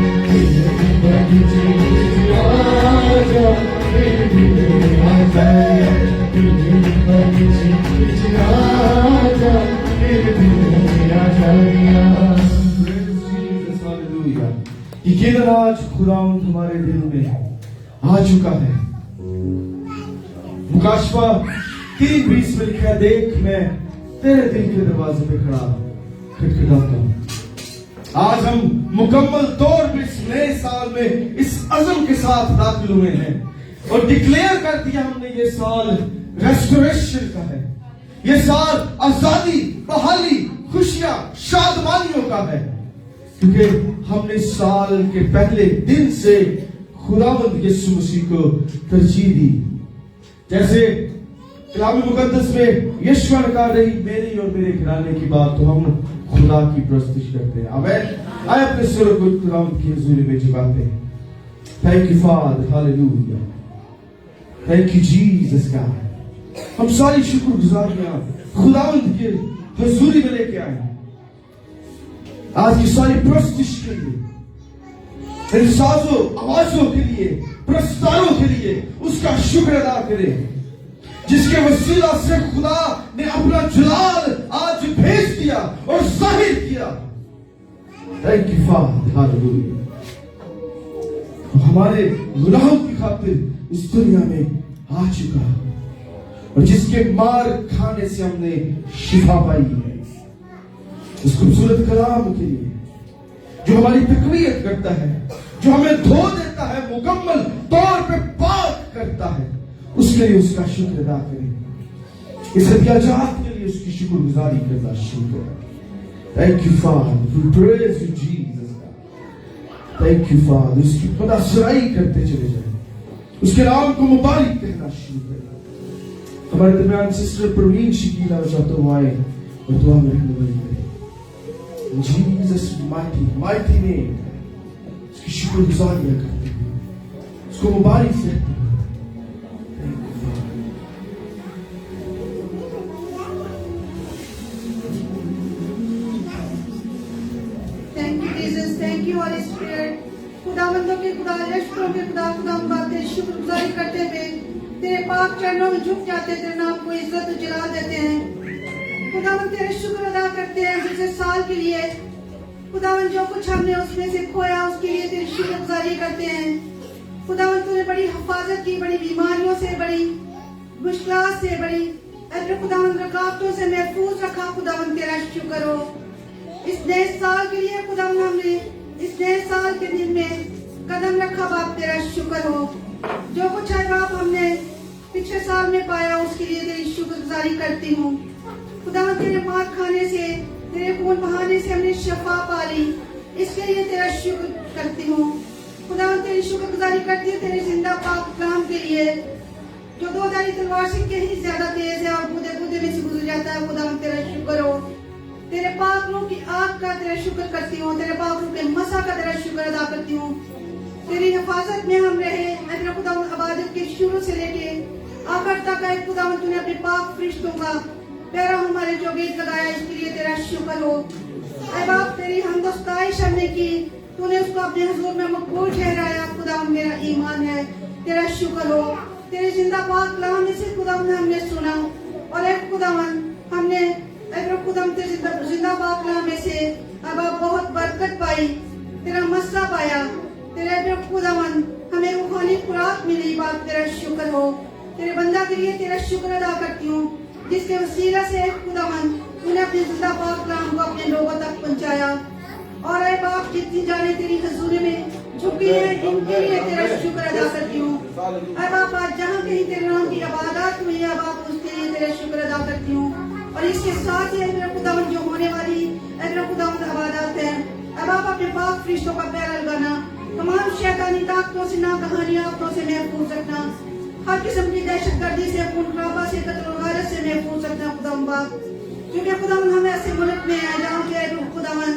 ये दिन आज खुदावंद हमारे दिल में आ चुका है। मुकाशवा 3:20 में लिखा है, देख मैं तेरे दिल के दरवाजे पे खड़ा खटखटाता हूं। आज हम मुकम्मल तौर पर इस नए साल में इस अज़म के साथ दाखिल हुए हैं और डिक्लेयर कर दिया हमने, ये साल रेस्टोरेशन का है, ये साल आजादी, बहाली, खुशियां, शादमानियों का है, क्योंकि हमने इस साल के पहले दिन से खुदावंद यीशु मसीह को तरजीह दी। जैसे कलाम मुकद्दस में यीशु ने कहा, रही मेरी और मेरे घराने की बात, तो हम खुदा की प्रस्तुति करते हैं। आमीन। आए अपने सुर को खुदावंद की हुजूरी में झुकाते हैं। Thank you father, hallelujah, thank you Jesus God. हम सारी शुक्रगुजारियां खुदावंद के हुजूरी में लेके आए आज की सारी प्रस्तुति के लिए, इन साजों आवाजों के लिए, प्रस्तारों के लिए उसका शुक्र अदा करें, जिसके वसीला से खुदा ने अपना जलाल आज भेज दिया और जाहिर किया। Thank you father, hallelujah. हमारे गुनाहों की खातिर इस दुनिया में आ चुका और जिसके मार खाने से हमने शिफा पाई है, इस खूबसूरत कलाम के लिए जो हमारी तकवीयत करता है, जो हमें धो देता है, मुकम्मल तौर पे पाक करता है, उसके लिए उसका शुक्र अदा करें। इस हदियाजात के लिए उसकी शुक्रगुजारी करना शुरू करें। Thank you father, we praise you Jesus. Thank you father, उसकी पदासराई करते चले जाए, उसके नाम को मुबारक कहना शुरू करें। हमारे दरमियान सिस्टर प्रवीण शकीला चाहते हुए आए और दुआ में रहनुमाई करें। In Jesus mighty name, उसकी शुक्रगुजारियां करते हुए, उसको मुबारक से thank you Jesus, thank you Holy Spirit. खुदावंदों के खुदा, लश्करों के खुदा, खुदा तेरी शुक्रगुजारी करते हुए तेरे पाक चरणों में झुक जाते, तेरे नाम को इज्जत और जलाल देते हैं। खुदावन तेरे शुक्र अदा करते हैं गुज़रे साल के लिए। खुदावन जो कुछ हमने उसमें से खोया उसके लिए तेरी शुक्रगुजारी करते हैं। खुदावन तूने बड़ी हिफाजत की, बड़ी बीमारियों से, बड़ी मुश्किलात से, बड़ी अरे खुदावन रुकावटों से महफूज रखा। खुदावन तेरा शुक्र हो इस नए साल के लिए। खुदावन हमने इस नए साल के दिन में कदम रखा, बाप तेरा शुक्र हो। जो कुछ है बाप हमने पिछले साल में पाया उसके लिए तेरी शुक्रगुजारी करती हूँ। खुदावन तेरे मार खाने से, तेरे खून बहाने से हमने शफा पा ली, इसके लिए तेरा शुक्र करती हूँ। खुदावन तेरी शुक्रगुजारी करती है तेरे जिंदा पाक कलाम के लिए, जो 2 धारी तलवार से कहीं ज्यादा तेज है और बूंदे बूंदे में से गुजर जाता है। खुदावन तेरा शुक्र हो। तेरे पाक रूह की आग का तेरा शुक्र करती हूँ, तेरे पाक रूह के मसा का तेरा शुक्र अदा करती हूँ। तेरी हिफाजत में हम रहे अगर खुदावन इबादत के शुरू से लेके आखिर तक है। खुदावन तूने अपने पाक फरिश्तों का तेरा हमारे जो गीत लगाया, इसके लिए तेरा शुक्र हो। ऐ बाप तेरी हमदोस्ताइश हमने की, तूने उसको अपने हुजूर में मकबूल ठहराया। खुदावन मेरा ईमान है, तेरा शुक्र हो। तेरे जिंदा पाक कलाम में से खुदावन हमने सुना और एक खुदावन हमने खुदावन तेरे जिंदा पाक कलाम में से अब बहुत बरकत पाई, तेरा मसला पाया। तेरे खुदावन हमें रूहानी खुराक मिली, बाप तेरा शुक्र हो। तेरे बंदा के लिए तेरा शुक्र अदा करती हूँ, जिसके वसीला से खुदावन तूने अपने जिंदा पाक कलाम को अपने लोगों तक पहुंचाया। और ऐ बाप, जितनी जाने तेरी हजूरी में झुकी है, इनके लिए तेरा शुक्र अदा करती हूँ। ऐ बाप, आज जहाँ कहीं तेरे नाम की इबादत हुई है बाप, उसके लिए तेरा शुक्र अदा करती हूँ। और इसके साथ ही मेरा खुदावन जो होने वाली मेरा खुदावन इबादत है, ऐ बाप अपने पाक फरिश्तों का पैरा लगाना, तमाम शैतानी ताकतों से, ना कहानियां से महफूज रखना, हर किस्म की दहशतगर्दी से, खून-खराबा से, कत्ल और गारत से महफूज रखना खुदावन बाप। क्योंकि खुदावन हम ऐसे मुल्क में हैं जहाँ के खुदावन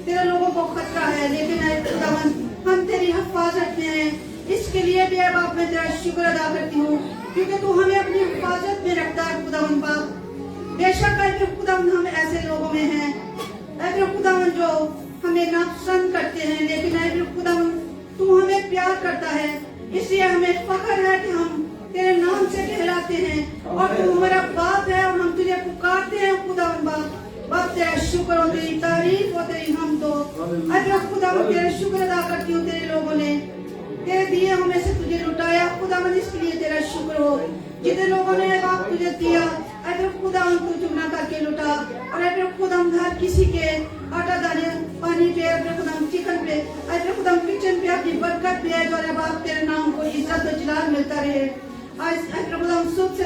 तेरे लोगों को खतरा है, लेकिन खुदावन हम तेरी हिफाजत में हैं। इसके लिए भी बाप मैं तेरा शुक्र अदा करती हूँ, क्योंकि तू हमें अपनी हिफाजत में रखता है खुदावन बाप। बेशक खुदावन हम ऐसे लोगों में हैं खुदावन जो हमें नापसंद करते हैं, लेकिन खुदावन तू हमें प्यार करता है, इसलिए हमें फख्र है कि हम तेरे नाम से कहलाते हैं और तू हमारा बाप है और हम तुझे पुकारते हैं खुदावन बाप। बाप तेरा शुक्र हो, तेरी तारीफ हो, तेरी हम तो खुदावन तेरा शुक्र अदा करती हूँ। तेरे लोगों ने तेरे दिए हमें से तुझे लुटाया खुदावन, इसके लिए तेरा शुक्र हो। जितने लोगों ने बाप तुझे दिया खुदावन तू चुना करके लुटा, और खुदावन हर किसी के आटा दाने पानी पे खुदावन चिकन पे खुदावन किचन पे अपनी बरकत भेज, और बाप तेरे नाम को इज्जत और जलाल मिलता रहे। आज खुदावन सुबह से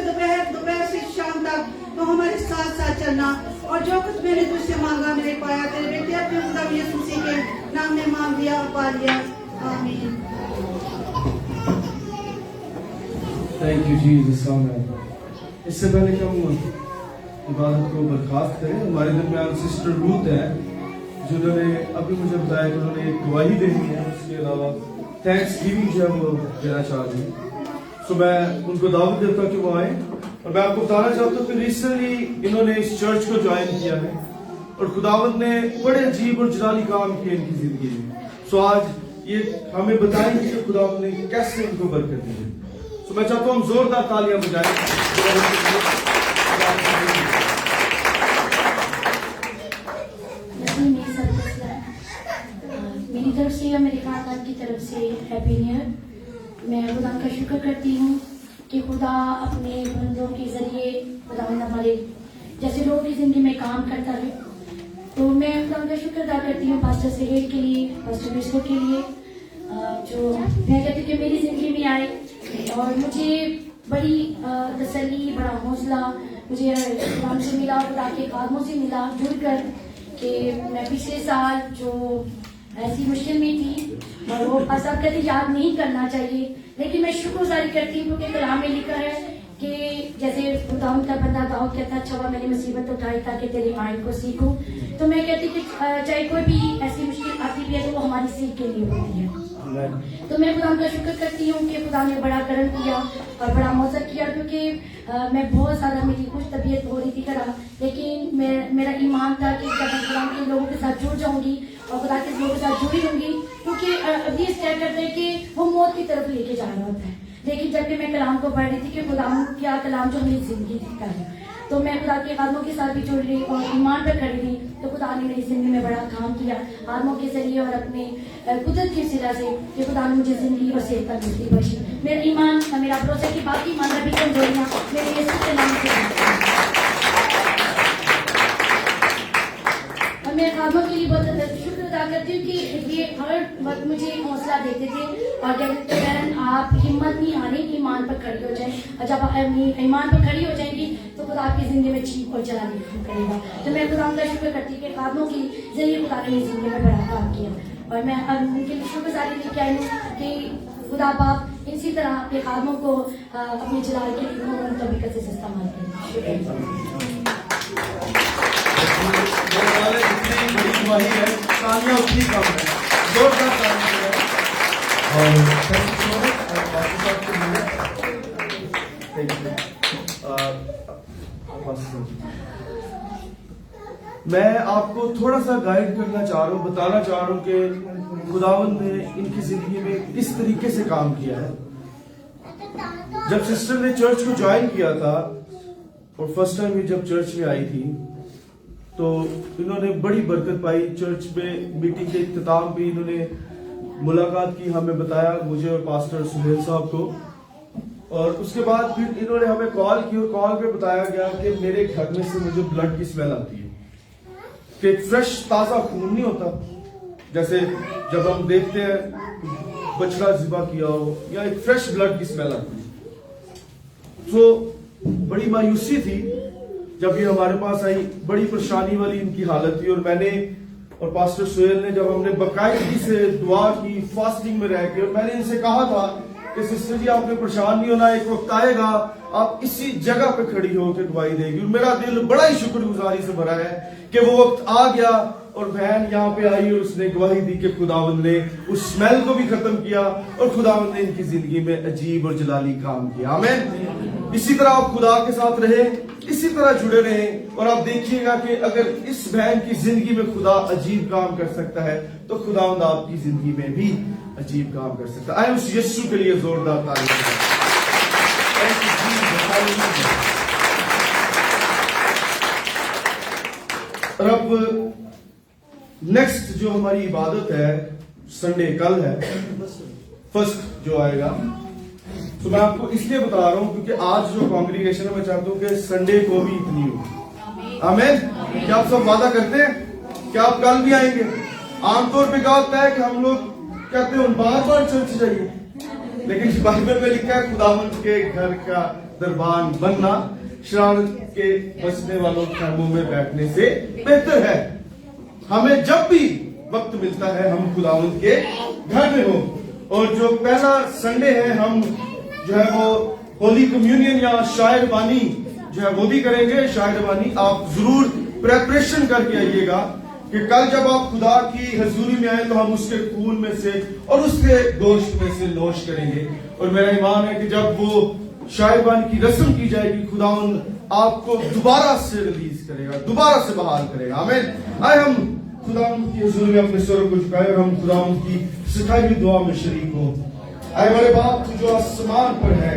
दोपहर से शाम तक तो हमारे साथ साथ चलना, और जो कुछ मैंने तुझसे मांगा मैंने पाया, तेरे बेटे अपने खुदावन यीशु मसीह के नाम में मांग लिया और पा लिया, आमीन। थैंक यू जीसस, आमीन। इससे पहले कि हम इबादत को बर्खास्त करें, हमारे दरमियान सिस्टर रूथ है जिन्होंने अभी मुझे बताया कि उन्होंने एक गवाही देनी है, उसके अलावा थैंक्स गिविंग जो है वो देना चाह रही है। तो मैं उनको दावत देता हूँ कि वो आए, और मैं आपको बताना चाहता हूँ कि रिसेंटली इन्होंने इस चर्च को ज्वाइन किया है और खुदावंद ने बड़े अजीब और जलाली काम किए इनकी जिंदगी में। सो आज ये हमें बताएंगे कि खुदावंद ने कैसे उनको बरकत दी है। सो मैं चाहता हूँ हम जोरदार तालियां बजाएं। मेरी तरफ से या मेरे खानदान की तरफ से हैप्पी न्यू ईयर। मैं खुदा का शुक्र करती हूँ कि खुदा अपने बंदों के जरिए खुदा हमारे जैसे लोगों की जिंदगी में काम करता है। तो मैं खुदा का शुक्र अदा करती हूँ पास्टर सहेल के लिए, पास्टर बिस्को के लिए, जो मैं कहती हूँ कि मेरी जिंदगी में आए और मुझे बड़ी तसल्ली, बड़ा हौसला मुझे खुदा से मिला, खुदा के कामों से मिला जुड़कर, कि मैं पिछले साल जो ऐसी मुश्किल में थी और वो असब कभी याद नहीं करना चाहिए, लेकिन मैं शुक्रगुजारी करती हूँ क्योंकि कलाम में लिखा है कि जैसे खुदावंद का बंदा दाऊद कहता, अच्छा हुआ मैंने मुसीबत उठाई ताकि तेरे आइन को सीखूं। तो मैं कहती कि चाहे कोई भी ऐसी मुश्किल आती भी है तो वो हमारी सीख के लिए होती है। तो मैं खुदा का शुक्र करती हूँ कि खुदा ने बड़ा करम किया और बड़ा मौसम किया, क्योंकि मैं बहुत ज्यादा मेरी खुश तबीयत हो रही थी करा, लेकिन मेरा ईमान था कि जब मैं खुदा के लोगों के साथ जुड़ जाऊंगी और खुदा के लोगों के साथ जुड़ी होंगी, क्योंकि अभी तय करते हैं कि वो मौत की तरफ लेके जाना होता है। लेकिन जबकि मैं कलाम को पढ़ रही थी कि खुदा क्या कलाम जो मेरी जिंदगी का है, तो मैं खुदा के आदमों के साथ भी जुड़ रही और ईमान पर खड़ी रही। तो खुदा ने मेरी जिंदगी में बड़ा काम किया आदमों के जरिए और अपने कुदरत की सिला से, कि खुदा ने मुझे जिंदगी और सेहत पर मुक्ति बख्शी। मेरा ईमान, मेरा भरोसा कि बाकी ईमान भी कमजोरियां मेरे यीशु के नाम से, और मैं आदमों के लिए बहुत शुक्र अदा करती हूँ कि ये हर वक्त मुझे हौसला देते थे और कहते थे बहन आप हिम्मत नहीं हारे, ईमान पर खड़ी हो जाए, और जब ईमान पर खड़ी हो जाएंगी तो खुदा आपकी जिंदगी में चीख और जलाने करेगा। तो मैं खुदा का शुक्र करती हूँ कि आदमों की जरिए खुदा ने मेरी जिंदगी में बड़ा काम किया, और मैं उनके लिए शुक्रगुजारी लेके आई हूँ कि खुदा बाप इसी तरह अपने आदमों को अपने जलाल के लिए तरीके से इस्तेमाल करें। तालियां उतनी कम है, जोरदार तालियां है। और थैंक यू सो मच, मैं आपको थोड़ा सा गाइड करना चाह रहा हूँ, बताना चाह रहा हूँ कि खुदावंद ने इनकी जिंदगी में किस तरीके से काम किया है। जब सिस्टर ने चर्च को ज्वाइन किया था और फर्स्ट टाइम जब चर्च में आई थी तो इन्होंने बड़ी बरकत पाई। चर्च में मीटिंग के इख्तिताम पे इन्होंने मुलाकात की, हमें बताया, मुझे और पास्टर सुहेल साहब को, और उसके बाद फिर इन्होंने हमें कॉल की और कॉल पे बताया गया कि मेरे घर में से मुझे ब्लड की स्मेल आती है, कि एक फ्रेश ताजा खून नहीं होता, जैसे जब हम देखते हैं बछड़ा ज़िबा किया हो, या एक फ्रेश ब्लड की स्मेल आती है। तो बड़ी मायूसी थी जब ये हमारे पास आई, बड़ी परेशानी वाली इनकी हालत थी। और मैंने और पास्टर सुहेल ने, जब हमने बाकायदगी से दुआ की, फास्टिंग में रह के, और मैंने इनसे कहा था कि सिस्टर जी आपने परेशान नहीं होना, एक वक्त आएगा आप इसी जगह पे खड़ी होकर गवाही देगी। और मेरा दिल बड़ा ही शुक्रगुजारी से भरा है कि वो वक्त आ गया और बहन यहाँ पे आई और उसने गवाही दी कि खुदावंद ने उस स्मेल को भी खत्म किया और खुदावंद ने इनकी जिंदगी में अजीब और जलाली काम किया। आमीन। इसी तरह आप खुदा के साथ रहे, इसी तरह जुड़े रहें, और आप देखिएगा कि अगर इस बहन की जिंदगी में खुदा अजीब काम कर सकता है तो खुदावंद आपकी जिंदगी में भी अजीब काम कर सकता है। आए उस यीशु के लिए जोरदार तारीफ करें। और अब नेक्स्ट जो हमारी इबादत है, संडे कल है, फर्स्ट जो आएगा, तो मैं आपको इसलिए बता रहा हूं क्योंकि आज जो कॉन्ग्रीगेशन है मैं चाहता हूं कि संडे को भी इतनी हो। आमीन। क्या आप सब वादा करते हैं कि आप कल भी आएंगे? आमतौर पे क्या होता है कि हम लोग कहते हैं बार बार चर्च जाइए, लेकिन बाइबल में लिखा है खुदावंद के घर का दरबान बनना शरारत के बसने वालों खैमों में बैठने से बेहतर है। हमें जब भी वक्त मिलता है हम खुदावंद के घर में हो। और जो पहला संडे है हम जो है वो होली कम्युनियन या शायर बानी जो है वो भी करेंगे। शायर बानी आप जरूर प्रेपरेशन करके आइएगा कि कल जब आप खुदा की हजूरी में आए तो हम उसके खून में से और उसके गोश्त में से नोश करेंगे। और मेरा ईमान है कि जब वो शायरबानी की रस्म की जाएगी खुदावंद आपको दोबारा से रिलीज करेगा, दोबारा से बहाल करेगा। आमीन। आए हम खुदावंद की हजूरी में अपने सर को झुकाए और हम खुदावंद की सिखाई हुई दुआ में शरीक हो। आए हमारे बाप तू जो आसमान पर है,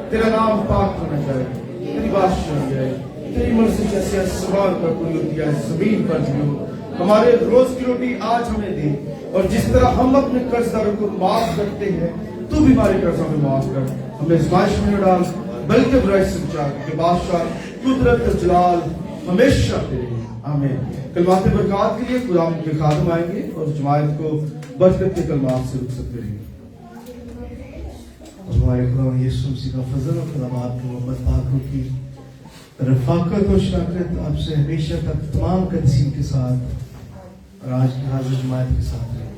तेरा नाम पाक होना जाए, तेरी बादशाही हो जाए, तेरी मर्जी जैसे आसमान पर पूरी होती है जमीन पर भी हो। हमारे रोज की रोटी आज हमें दे, और जिस तरह हम अपने कर्जदारों को माफ करते हैं तू भी हमारे कर्जों में माफ कर, हमें आजमाइश में न डाल बल्कि बुराई से बचा, के बादशाह कुदरत जलाल हमेशा तेरे। आमीन। कलमात बरकत के लिए खुदा के खादम आएंगे और जमायत को बरकत के कलमात से रुख सकते रहेंगे। हमारे खुदा यीशु मसीह का फजल और खुदा बाप की मोहब्बत पाकों की रफाकत और शराकत आपसे हमेशा तक तमाम कदसीम के साथ और आज की हाजिर जमायत के साथ रहे।